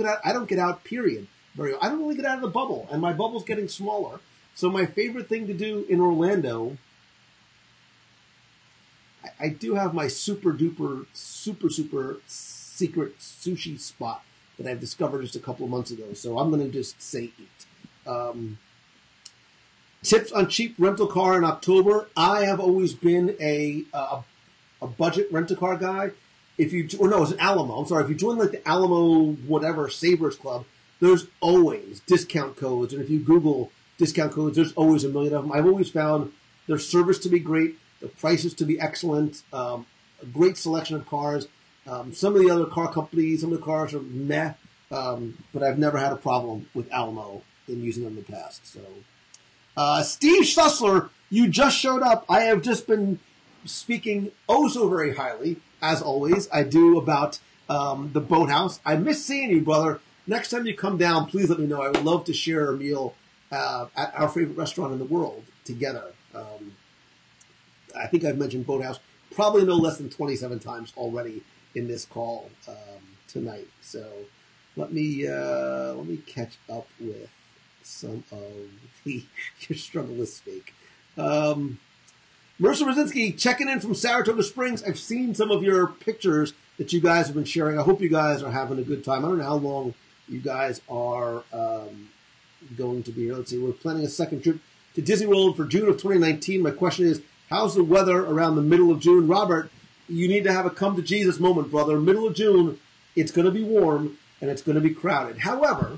Speaker 1: get out, period. I don't really get out of the bubble, and my bubble's getting smaller. So my favorite thing to do in Orlando I do have my super duper, super secret sushi spot that I've discovered just a couple of months ago. So I'm going to just say eat. Tips on cheap rental car in October. I have always been a budget rental car guy. If you, or no, it's an Alamo. I'm sorry. If you join like the Alamo whatever Savers Club, there's always discount codes. And if you Google discount codes, there's always a million of them. I've always found their service to be great, the prices to be excellent, a great selection of cars. Some of the other car companies, some of the cars are meh, but I've never had a problem with Alamo in using them in the past. So, Steve Sussler, you just showed up. I have just been speaking oh so very highly, as always, I do about the Boathouse. I miss seeing you, brother. Next time you come down, please let me know. I would love to share a meal at our favorite restaurant in the world together. I think I've mentioned Boathouse probably no less than 27 times already in this call tonight. So let me catch up with some of your struggle with steak. Marissa Brzezinski checking in from Saratoga Springs. I've seen some of your pictures that you guys have been sharing. I hope you guys are having a good time. I don't know how long you guys are going to be here. Let's see. We're planning a second trip to Disney World for June of 2019. My question is, how's the weather around the middle of June? Robert, you need to have a come to Jesus moment, brother. Middle of June, it's going to be warm and it's going to be crowded. However,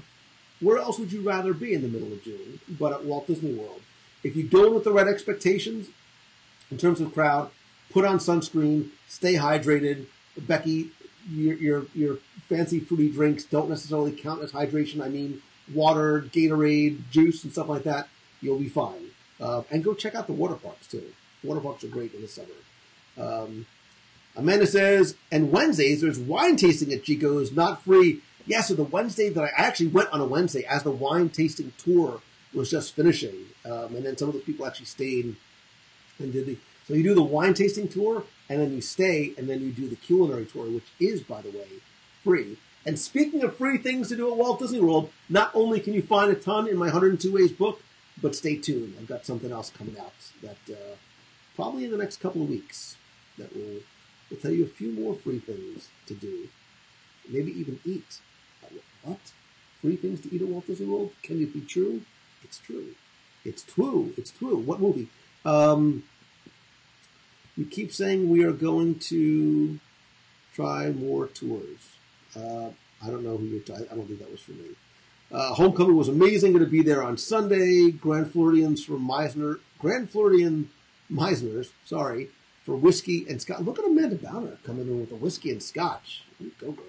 Speaker 1: where else would you rather be in the middle of June but at Walt Disney World? If you go in with the right expectations in terms of crowd, put on sunscreen, stay hydrated. Becky, your fancy fruity drinks don't necessarily count as hydration. I mean, water, Gatorade, juice, and stuff like that. You'll be fine. And go check out the water parks, too. Water parks are great in the summer. Amanda says, and Wednesdays, there's wine tasting at Chico's, not free. Yeah, so the Wednesday that I actually went on a Wednesday as the wine tasting tour was just finishing. And then some of those people actually stayed and did so you do the wine tasting tour, and then you stay, and then you do the culinary tour, which is, by the way, free. And speaking of free things to do at Walt Disney World, not only can you find a ton in my 102 Ways book, but stay tuned. I've got something else coming out that probably in the next couple of weeks that will tell you a few more free things to do. Maybe even eat. What? Free things to eat at Walt Disney World? Can it be true? It's true. It's true. It's true. What movie? You keep saying we are going to try more tours. I don't know who you're talking. I don't think that was for me. Homecoming was amazing. Going to be there on Sunday. Grand Floridians Meisners, sorry, for whiskey and scotch. Look at Amanda Bowner coming in with the whiskey and scotch. Go, girl.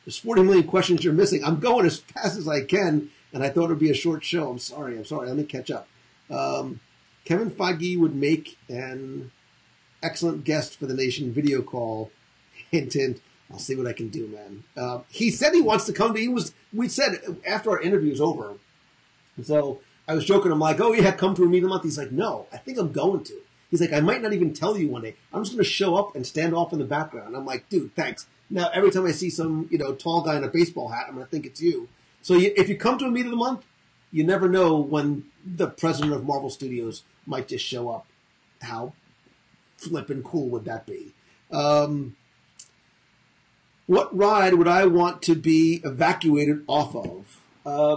Speaker 1: There's 40 million questions you're missing. I'm going as fast as I can, and I thought it would be a short show. I'm sorry. Let me catch up. Kevin Feige would make an excellent guest for the Nation video call. Hint, hint. I'll see what I can do, man. He said he wants to come to. We said after our interview was over. So I was joking. I'm like, oh yeah, come to a meet a month. He's like, no, I think I'm going to. He's like, I might not even tell you one day. I'm just going to show up and stand off in the background. I'm like, dude, thanks. Now every time I see some tall guy in a baseball hat, I'm going to think it's you. So if you come to a meet of the month, you never know when the president of Marvel Studios might just show up. How flippin' cool would that be? What ride would I want to be evacuated off of? Why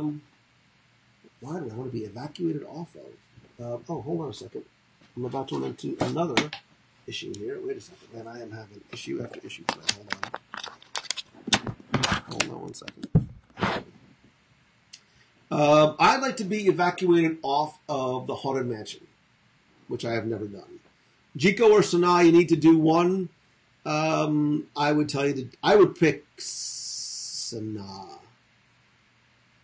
Speaker 1: do I want to be evacuated off of? Oh, hold on a second. I'm about to run into another issue here. Wait a second, man. I am having issue after issue today. Hold on 1 second. I'd like to be evacuated off of the Haunted Mansion, which I have never done. Jiko or Sanaa, you need to do one. I would tell you I would pick Sanaa.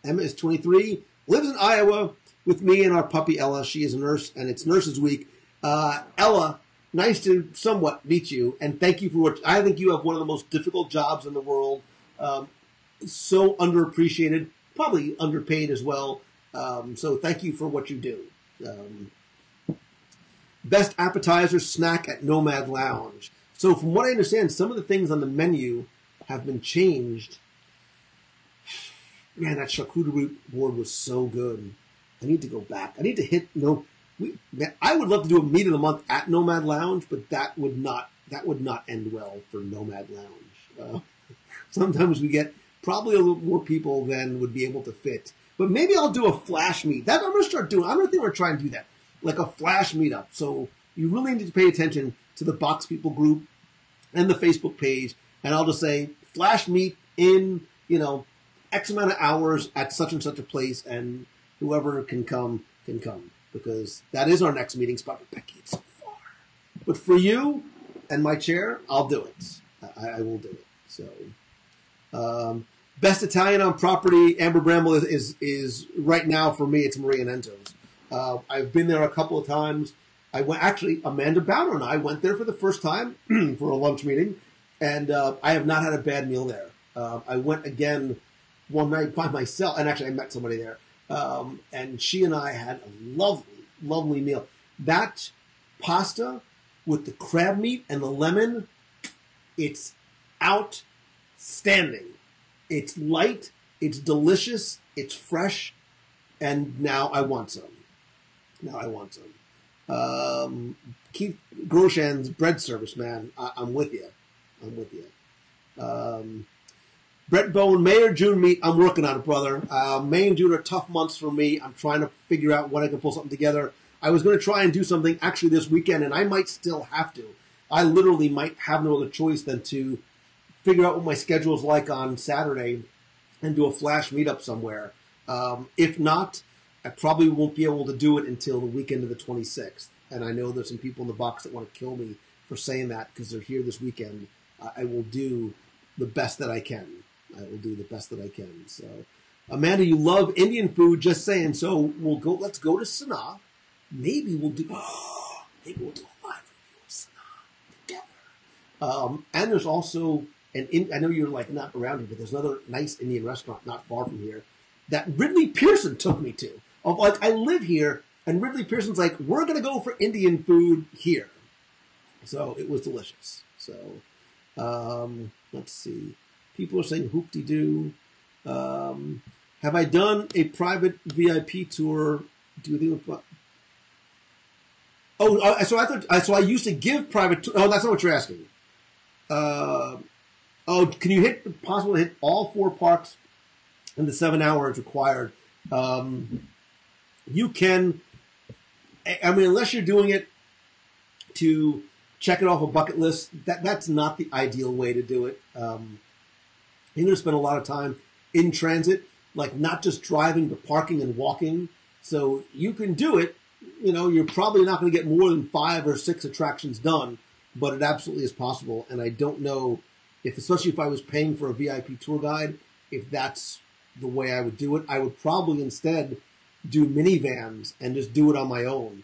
Speaker 1: Emma is 23, lives in Iowa with me and our puppy Ella. She is a nurse, and it's Nurses Week. Ella, nice to somewhat meet you, and thank you for what I think you have one of the most difficult jobs in the world. So underappreciated, probably underpaid as well. So thank you for what you do. Best appetizer snack at Nomad Lounge. So from what I understand, some of the things on the menu have been changed. Man, that charcuterie board was so good. I need to go back. I need to hit I would love to do a meet of the month at Nomad Lounge, but that would not end well for Nomad Lounge. Sometimes we get probably a little more people than would be able to fit. But maybe I'll do a flash meet. That I'm going to start doing. I'm going to think we're trying to do that, like a flash meetup. So you really need to pay attention to the Box People group and the Facebook page. And I'll just say flash meet in, X amount of hours at such and such a place, and whoever can come, because that is our next meeting spot. But Becky, it's so far. But for you and my chair, I'll do it. I will do it. So, best Italian on property, Amber Bramble is right now for me. It's Maria Nento's. I've been there a couple of times. Amanda Bowder and I went there for the first time for a lunch meeting, and I have not had a bad meal there. I went again one night by myself, and actually I met somebody there, and she and I had a lovely, lovely meal. That pasta with the crab meat and the lemon, it's outstanding. It's light, it's delicious, it's fresh, and now I want some. Keith Groshan's bread service, man. I'm with you. Brett Bowen, May or June meet. I'm working on it, brother. May and June are tough months for me. I'm trying to figure out when I can pull something together. I was going to try and do something actually this weekend, and I might still have to. I literally might have no other choice than to figure out what my schedule is like on Saturday and do a flash meetup somewhere. If not, I probably won't be able to do it until the weekend of the 26th. And I know there's some people in the box that want to kill me for saying that because they're here this weekend. I will do the best that I can. So, Amanda, you love Indian food. Just saying. So let's go to Sanaa. Maybe we'll do a live review of Sanaa together. And there's also I know you're not around here, but there's another nice Indian restaurant not far from here that Ridley Pearson took me to. I live here, and Ridley Pearson's like, we're going to go for Indian food here. So it was delicious. So let's see. People are saying hoop-de-doo. Have I done a private VIP tour? Do you think? So I used to give private tours. Oh, that's not what you're asking. Can you possible to hit all 4 parks in the 7 hours required? You can. I mean, unless you're doing it to check it off a bucket list, that's not the ideal way to do it. You're going to spend a lot of time in transit, not just driving, but parking and walking. So you can do it. You're probably not going to get more than 5 or 6 attractions done, but it absolutely is possible. And I don't know especially if I was paying for a VIP tour guide, if that's the way I would do it. I would probably instead do minivans and just do it on my own.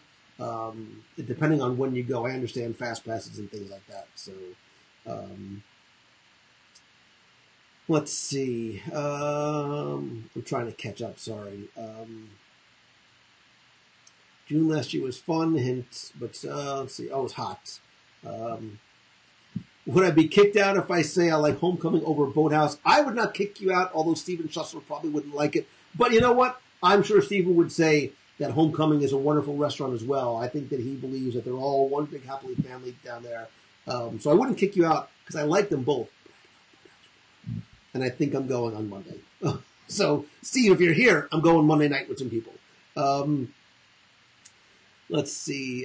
Speaker 1: Depending on when you go, I understand fast passes and things like that. So, let's see. I'm trying to catch up. Sorry. June last year was fun. But let's see. Oh, it was hot. Would I be kicked out if I say I like Homecoming over Boathouse? I would not kick you out, although Stephen Schussler probably wouldn't like it. But you know what? I'm sure Stephen would say that Homecoming is a wonderful restaurant as well. I think that he believes that they're all one big happily family down there. So I wouldn't kick you out because I like them both. And I think I'm going on Monday. So, Steve, if you're here, I'm going Monday night with some people. Let's see.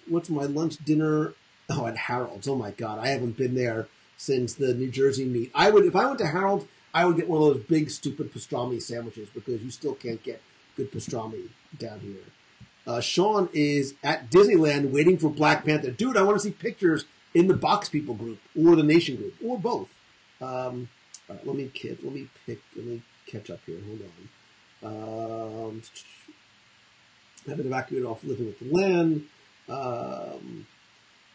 Speaker 1: What's my lunch dinner? Oh, at Harold's. Oh my God, I haven't been there since the New Jersey meet. If I went to Harold's, I would get one of those big stupid pastrami sandwiches because you still can't get good pastrami down here. Sean is at Disneyland waiting for Black Panther. Dude, I want to see pictures in the Box People group or the Nation group or both. All right, let me catch up here. Hold on. I've been evacuated off living with the land.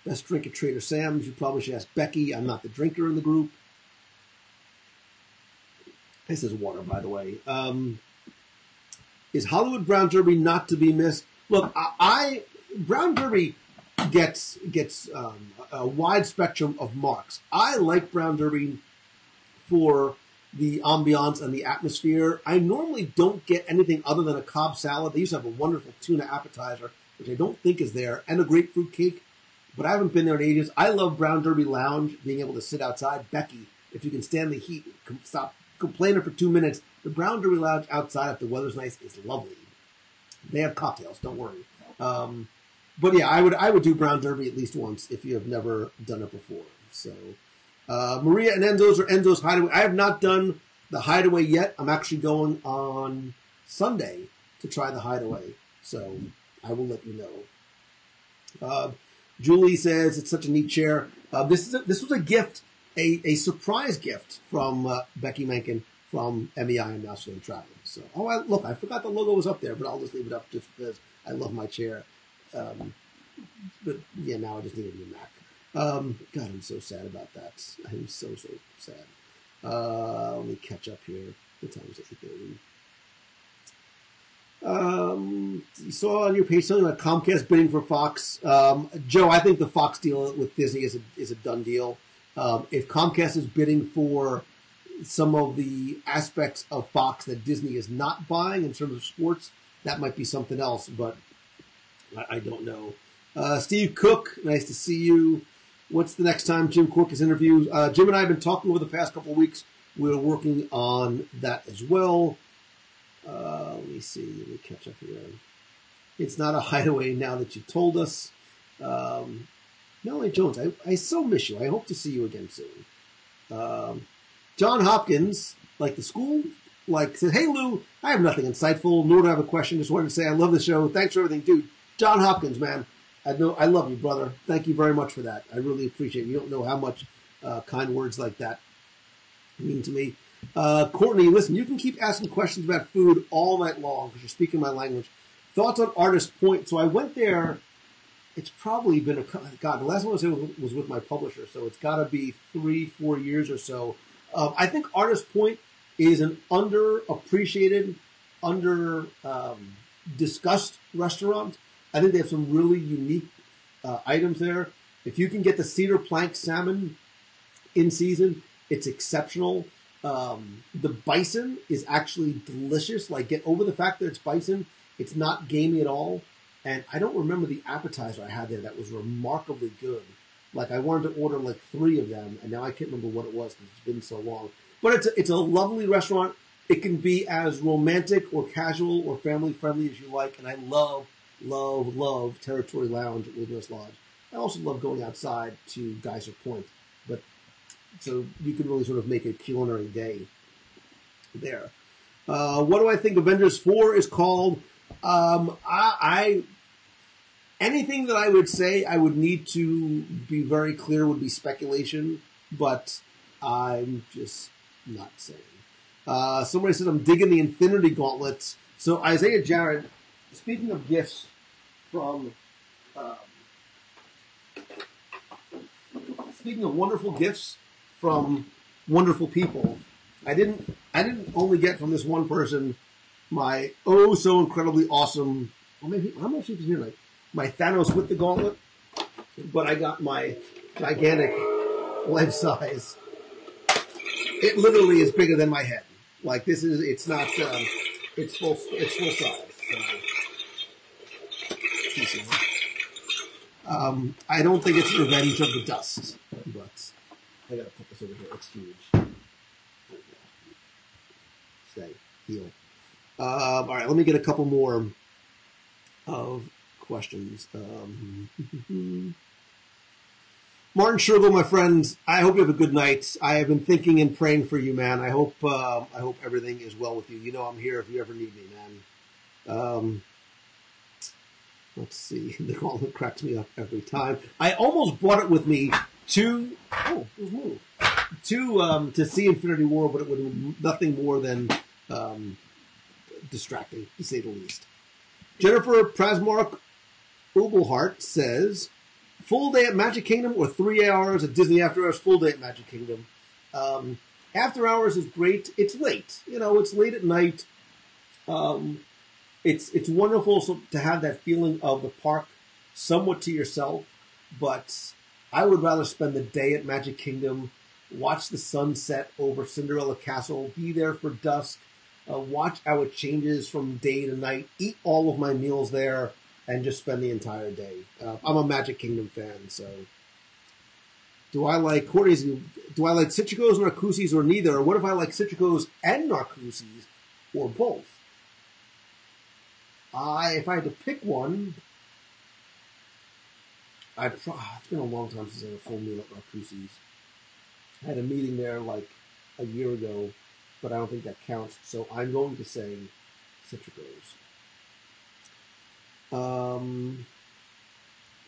Speaker 1: Best drink at Trader Sam's. You probably should ask Becky. I'm not the drinker in the group. This is water, by the way. Is Hollywood Brown Derby not to be missed? Look, Brown Derby gets a wide spectrum of marks. I like Brown Derby for the ambiance and the atmosphere. I normally don't get anything other than a Cobb salad. They used to have a wonderful tuna appetizer, which I don't think is there, and a grapefruit cake, but I haven't been there in ages. I love Brown Derby Lounge, being able to sit outside. Becky, if you can stand the heat, stop complaining for 2 minutes. The Brown Derby Lounge outside, if the weather's nice, is lovely. They have cocktails, don't worry. But yeah, I would do Brown Derby at least once if you have never done it before. So, Maria and Enzo's or Enzo's Hideaway. I have not done the Hideaway yet. I'm actually going on Sunday to try the Hideaway. So I will let you know. Julie says it's such a neat chair. This was a gift, a surprise gift from Becky Menken from MEI and Mouse Travel. So, look, I forgot the logo was up there, but I'll just leave it up just because I love my chair. But yeah, now I just need a new Mac. God, I'm so sad about that. I'm so sad. Let me catch up here. What time is it? 8:30. You saw on your page something about Comcast bidding for Fox. Joe, I think the Fox deal with Disney is a done deal. If Comcast is bidding for some of the aspects of Fox that Disney is not buying in terms of sports, that might be something else, but I don't know. Steve Cook, nice to see you. What's the next time Jim Cork is interviewed? Jim and I have been talking over the past couple of weeks. We're working on that as well. Let me see. Let me catch up here. It's not a hideaway now that you told us. Melanie Jones, I so miss you. I hope to see you again soon. John Hopkins, like the school, said, hey, Lou, I have nothing insightful, nor do I have a question. Just wanted to say I love the show. Thanks for everything. Dude, John Hopkins, man, I love you, brother. Thank you very much for that. I really appreciate it. You don't know how much kind words like that mean to me. Courtney, listen, you can keep asking questions about food all night long because you're speaking my language. Thoughts on Artist Point. So I went there. It's probably been the last one was with my publisher, so it's got to be 3-4 years or so. I think Artist Point is an underappreciated, discussed restaurant. I think they have some really unique items there. If you can get the cedar plank salmon in season, it's exceptional. The bison is actually delicious. Get over the fact that it's bison. It's not gamey at all. And I don't remember the appetizer I had there that was remarkably good. I wanted to order 3 of them, and now I can't remember what it was because it's been so long. But it's a lovely restaurant. It can be as romantic or casual or family friendly as you like. And I love Territory Lounge at Wilderness Lodge. I also love going outside to Geyser Point. But so you can really sort of make a culinary day there. What do I think Avengers 4 is called? Anything that I would say I would need to be very clear would be speculation, but I'm just not saying. Somebody said I'm digging the Infinity Gauntlet. So Isaiah Jarrett, speaking of gifts from, speaking of wonderful gifts from wonderful people, I didn't only get from this one person my so incredibly awesome, how many people here? My Thanos with the gauntlet, but I got my gigantic life size. It literally is bigger than my head. It's not, it's full size. So. I don't think it's Revenge of the Dust, but I gotta put this over here. It's huge. Stay, heal. All right, let me get a couple more of questions. Martin Sherville, my friend, I hope you have a good night. I have been thinking and praying for you, man. I hope everything is well with you. You know I'm here if you ever need me, man. Let's see. The gauntlet cracks me up every time. I almost brought it with me to see Infinity War, but it would be nothing more than distracting, to say the least. Jennifer Prasmark Ugelhart says, full day at Magic Kingdom or 3 hours at Disney After Hours? Full day at Magic Kingdom. After Hours is great. It's late. It's late at night. It's wonderful to have that feeling of the park somewhat to yourself, but I would rather spend the day at Magic Kingdom watch the sunset over Cinderella Castle, be there for dusk, watch how it changes from day to night, eat all of my meals there, and just spend the entire day. I'm a Magic Kingdom fan, so. Do I like Citricos, Narcoossees, or neither? Or what if I like Citricos and Narcoossees, or both? If I had to pick one, it's been a long time since I had a full meal at Narcoossee's. I had a meeting there like a year ago, but I don't think that counts. So I'm going to say Citricos.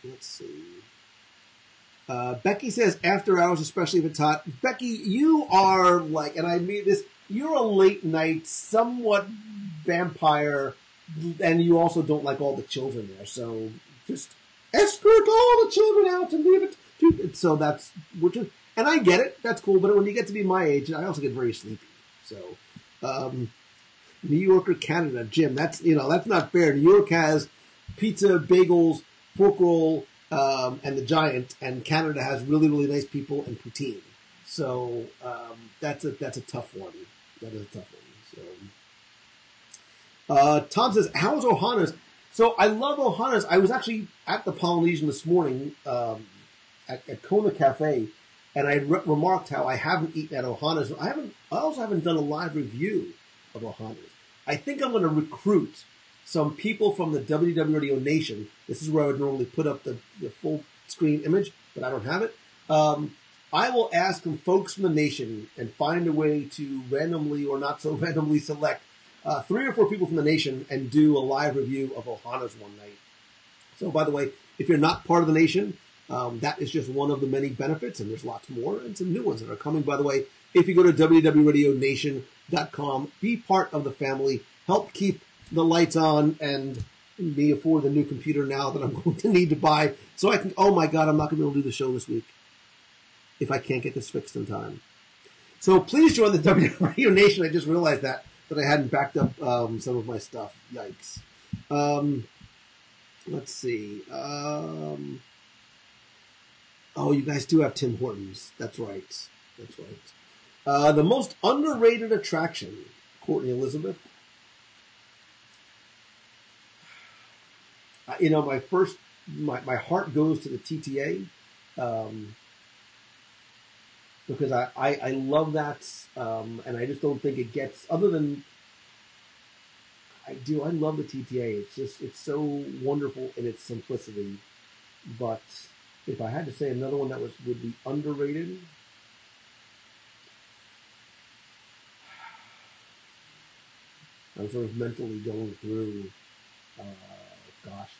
Speaker 1: Let's see. Becky says after hours, especially if it's hot. Becky, you are like, and I mean this, you're a late night, somewhat vampire, and you also don't like all the children there. So just escort all the children out and leave it. So that's, and I get it, that's cool, but when you get to be my age, I also get very sleepy. So, New York or Canada, Jim, that's not fair. New York has pizza, bagels, pork roll, and the Giant, and Canada has really, really nice people and poutine. So that's a tough one. That is a tough one. So Tom says, "How's Ohana's?" So I love Ohana's. I was actually at the Polynesian this morning at Kona Cafe, and I remarked how I haven't eaten at Ohana's. I also haven't done a live review of Ohana's. I think I'm going to recruit some people from the WW Radio Nation. This is where I would normally put up the full screen image, but I don't have it. I will ask some folks from the nation and find a way to randomly or not so randomly select 3 or 4 people from the nation and do a live review of Ohana's one night. So, by the way, if you're not part of the nation, that is just one of the many benefits, and there's lots more and some new ones that are coming. By the way, if you go to www.radionation.com, be part of the family, help keep the lights on, and me afford the new computer now that I'm going to need to buy, so I can, oh my God, I'm not going to be able to do the show this week if I can't get this fixed in time. So please join the WW Radio Nation. I just realized that I hadn't backed up some of my stuff. Yikes. Let's see. Oh, you guys do have Tim Hortons. That's right. The most underrated attraction, Courtney Elizabeth. My heart goes to the TTA, because I love that, and I just don't think it gets, other than, I love the TTA. It's so wonderful in its simplicity, but if I had to say another one that would be underrated, I'm sort of mentally going through,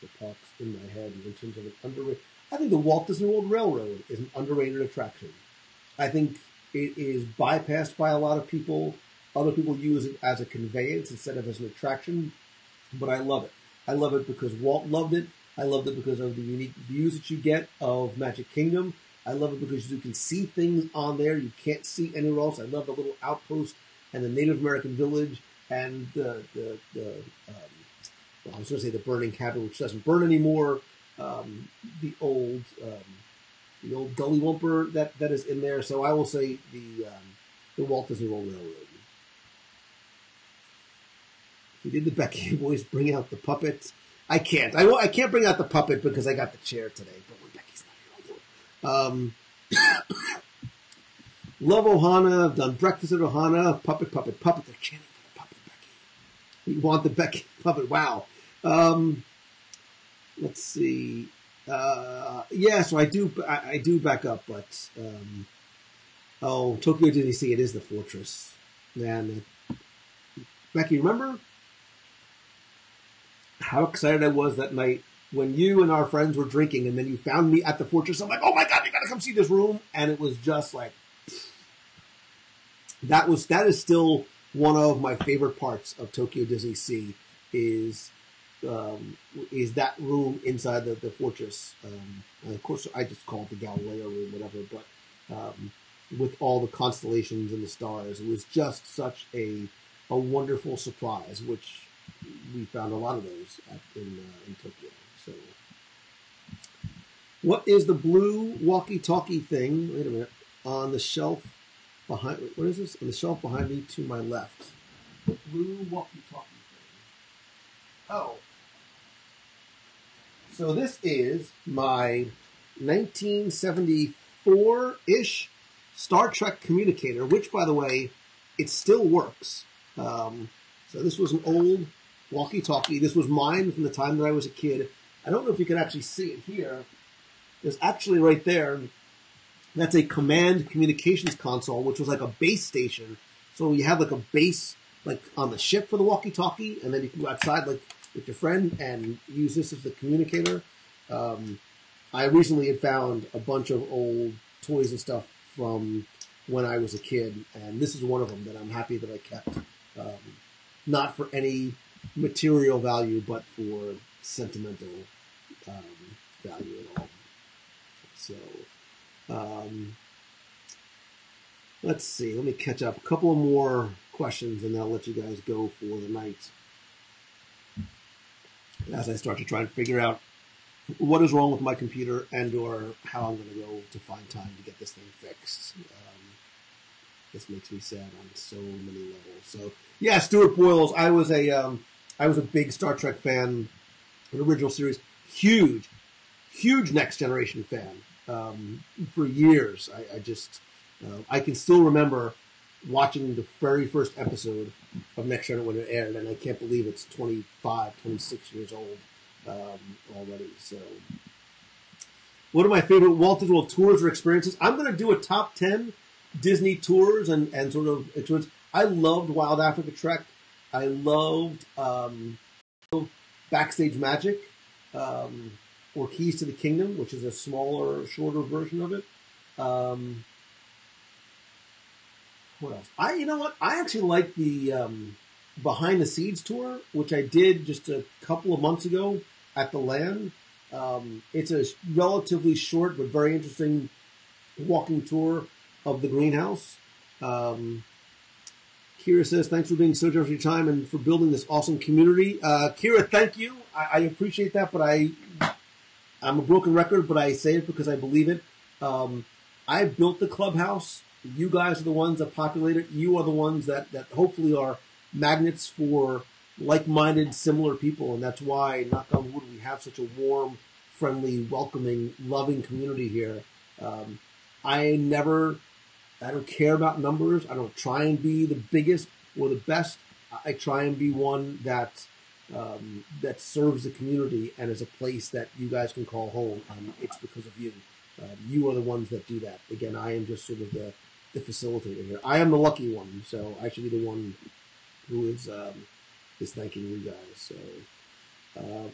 Speaker 1: the parks in my head in terms of an underrated. I think the Walt Disney World Railroad is an underrated attraction. I think it is bypassed by a lot of people. Other people use it as a conveyance instead of as an attraction, but I love it. I love it because Walt loved it. I loved it because of the unique views that you get of Magic Kingdom. I love it because you can see things on there you can't see anywhere else. I love the little outpost and the Native American village and I was going to say the burning cabin, which doesn't burn anymore. The old gully wumper that is in there. So I will say the Walt Disney World Railroad. He did the Becky voice, bring out the puppet. I can't. I can't bring out the puppet because I got the chair today. But when Becky's not here, I'll do it. Love Ohana. I've done breakfast at Ohana. Puppet. They're chanting for the puppet, Becky. We want the Becky puppet. Wow. Let's see. So I do back up, but Tokyo Disney Sea, it is the fortress. Man, Becky, remember how excited I was that night when you and our friends were drinking, and then you found me at the fortress? I'm like, oh my God, you gotta come see this room, and it was just like that is still one of my favorite parts of Tokyo Disney Sea is that room inside the fortress. And of course, I just call it the Galileo room, whatever, but with all the constellations and the stars, it was just such a wonderful surprise, which we found a lot of those in Tokyo. So, what is the blue walkie-talkie thing? Wait a minute. on the shelf behind. What is this? On the shelf behind me to my left. The blue walkie-talkie thing. Oh. So this is my 1974-ish Star Trek communicator, which, by the way, it still works. So this was an old walkie-talkie. This was mine from the time that I was a kid. I don't know if you can actually see it here. There's actually right there, that's a command communications console, which was like a base station. So you have like a base like on the ship for the walkie-talkie, and then you can go outside like with your friend and use this as the communicator. I recently had found a bunch of old toys and stuff from when I was a kid, and this is one of them that I'm happy that I kept. Not for any material value, but for sentimental value at all. So, let's see. Let me catch up. A couple more questions, and then I'll let you guys go for the night. As I start to try and figure out what is wrong with my computer and or how I'm going to go to find time to get this thing fixed. This makes me sad on so many levels. So, yeah, Stuart Boyles. I was a big Star Trek fan, the original series. Huge Next Generation fan. For years, I can still remember watching the very first episode of Next Generation when it aired, and I can't believe it's 25, 26 years old already. So, one of my favorite Walt Disney World tours or experiences. I'm going to do a top 10 Disney tours and sort of experience. I loved Wild Africa Trek. I loved Backstage Magic. Or Keys to the Kingdom, which is a smaller, shorter version of it. What else? You know what? I actually like the Behind the Scenes tour, which I did just a couple of months ago at the Land. It's a relatively short but very interesting walking tour of the greenhouse. Kira says, thanks for being so generous with your time and for building this awesome community. Kira, thank you. I appreciate that, but I'm a broken record, but I say it because I believe it. I built the clubhouse. You guys are the ones that populate it. You are the ones that hopefully are magnets for like-minded, similar people. And that's why, knock on wood, we have such a warm, friendly, welcoming, loving community here. I don't care about numbers. I don't try and be the biggest or the best. I try and be one that serves the community and is a place that you guys can call home. It's because of you. You are the ones that do that. Again, I am just sort of the facilitator here. I am the lucky one, so I should be the one who is thanking you guys. So,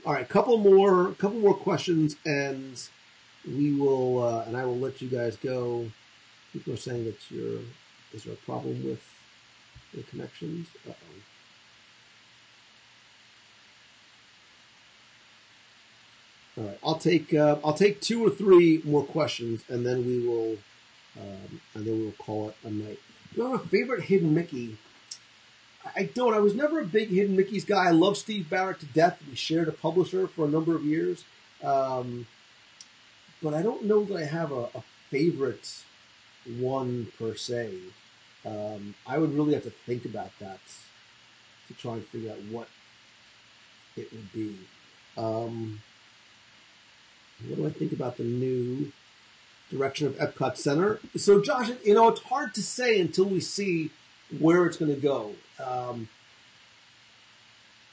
Speaker 1: all right, couple more questions, and we will, and I will let you guys go. People are saying that is there a problem with the connections? Uh-oh. All right, I'll take 2 or 3 more questions, and then we will call it a night. Do I have a favorite Hidden Mickey? I don't. I was never a big Hidden Mickey's guy. I love Steve Barrett to death. We shared a publisher for a number of years, but I don't know that I have a favorite one per se. I would really have to think about that to try and figure out what it would be. What do I think about the new direction of Epcot Center? So, Josh, it's hard to say until we see where it's going to go.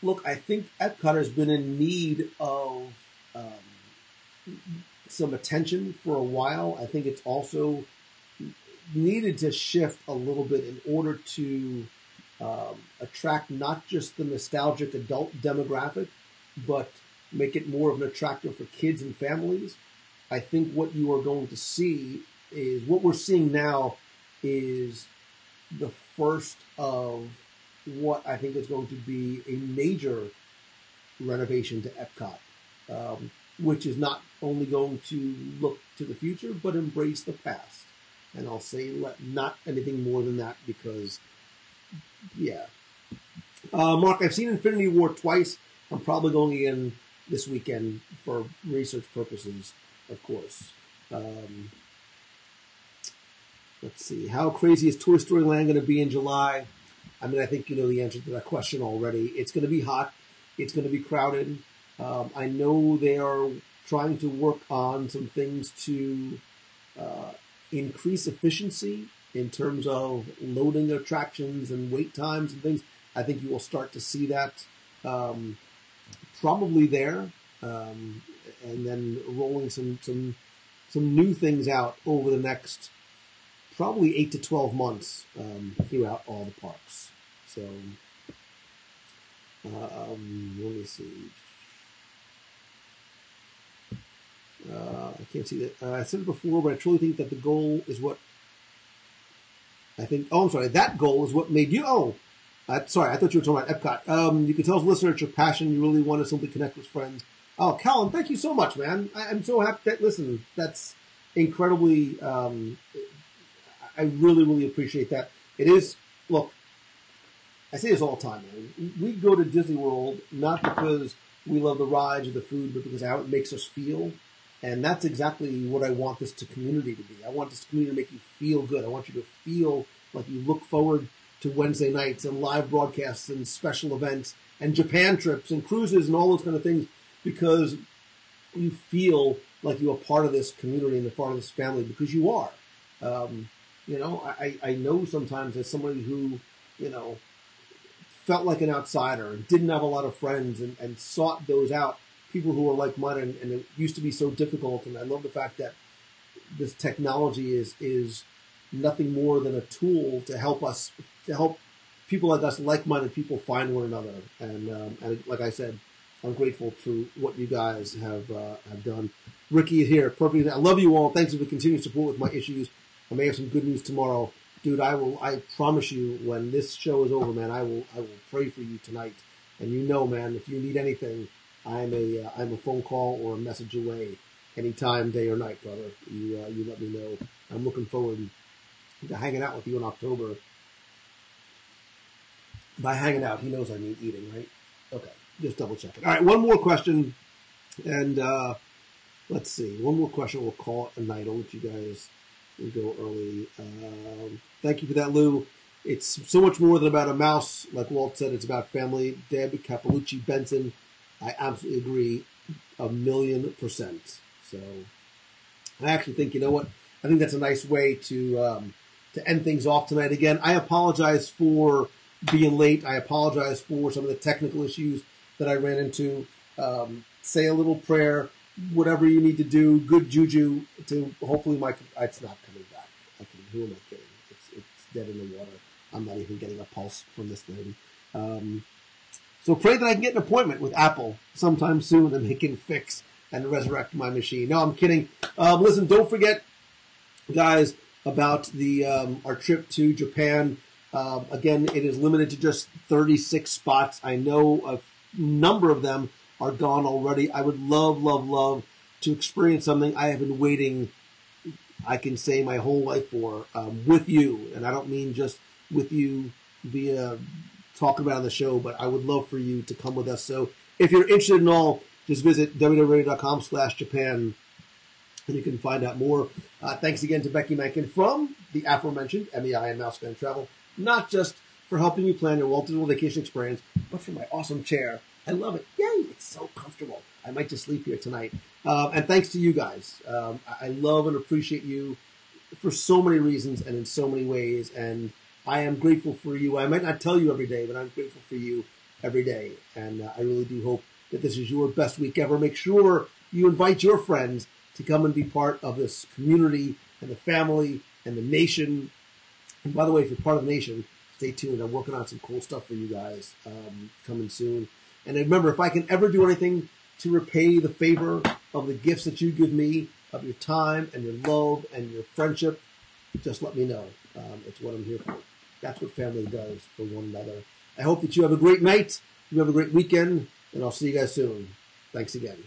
Speaker 1: Look, I think Epcot has been in need of some attention for a while. I think it's also needed to shift a little bit in order to attract not just the nostalgic adult demographic, but make it more of an attractor for kids and families. I think what you are going to see is what we're seeing now is the first of what I think is going to be a major renovation to Epcot, which is not only going to look to the future, but embrace the past. And I'll say not anything more than that because, yeah. Mark, I've seen Infinity War twice. I'm probably going again this weekend for research purposes, of course. Let's see. How crazy is Toy Story Land going to be in July? I mean, I think you know the answer to that question already. It's going to be hot. It's going to be crowded. I know they are trying to work on some things to increase efficiency in terms of loading attractions and wait times and things. I think you will start to see that probably there, and then rolling some new things out over the next probably 8 to 12 months throughout all the parks. So let me see. I can't see that. I said it before, but I truly think that the goal is what I think. Oh, I'm sorry. That goal is what made you. Oh, sorry. I thought you were talking about Epcot. You can tell the listener it's your passion. You really want to simply connect with friends. Oh, Callum, thank you so much, man. I'm so happy that, listen, that's incredibly, I really, really appreciate that. It is, look, I say this all the time, man. We go to Disney World not because we love the rides or the food, but because of how it makes us feel. And that's exactly what I want this community to be. I want this community to make you feel good. I want you to feel like you look forward to Wednesday nights and live broadcasts and special events and Japan trips and cruises and all those kind of things, because you feel like you're a part of this community and a part of this family, because you are. You know, I know sometimes as somebody who, you know, felt like an outsider and didn't have a lot of friends and sought those out, people who are like-minded, and it used to be so difficult. And I love the fact that this technology is nothing more than a tool to help us, to help people like us, like-minded people, find one another. And like I said, I'm grateful to what you guys have done. Ricky is here. Perfect. I love you all. Thanks for the continued support with my issues. I may have some good news tomorrow. Dude, I promise you, when this show is over, man, I will pray for you tonight. And you know, man, if you need anything, I'm a phone call or a message away anytime, day or night, brother. You let me know. I'm looking forward to hanging out with you in October. By hanging out, he knows I mean eating, right? Okay, just double checking. All right, one more question, and let's see. One more question. We'll call it a night. I'll let you guys go early. Thank you for that, Lou. It's so much more than about a mouse. Like Walt said, it's about family. Deb Capelucci Benson, I absolutely agree 1,000,000%. So I actually think, you know what? I think that's a nice way to end things off tonight. Again, I apologize for being late. I apologize for some of the technical issues that I ran into. Say a little prayer, whatever you need to do. Good juju to hopefully it's not coming back. Who am I kidding? It's dead in the water. I'm not even getting a pulse from this thing. So pray that I can get an appointment with Apple sometime soon and they can fix and resurrect my machine. No, I'm kidding. Listen, don't forget, guys, about our trip to Japan. Again, it is limited to just 36 spots. I know a number of them are gone already. I would love to experience something I have been waiting, I can say, my whole life for, with you. And I don't mean just with you via talking about on the show, but I would love for you to come with us. So if you're interested in all, just visit www.radio.com/Japan and you can find out more. Thanks again to Becky Mankin from the aforementioned MEI and Mouse Fan Travel, not just for helping you plan your Walt Disney World vacation experience, but for my awesome chair. I love it. Yay! It's so comfortable. I might just sleep here tonight. And thanks to you guys. I love and appreciate you for so many reasons and in so many ways. And I am grateful for you. I might not tell you every day, but I'm grateful for you every day. And I really do hope that this is your best week ever. Make sure you invite your friends to come and be part of this community and the family and the nation. And by the way, if you're part of the nation, stay tuned. I'm working on some cool stuff for you guys coming soon. And remember, if I can ever do anything to repay the favor of the gifts that you give me, of your time and your love and your friendship, just let me know. It's what I'm here for. That's what family does for one another. I hope that you have a great night, you have a great weekend, and I'll see you guys soon. Thanks again.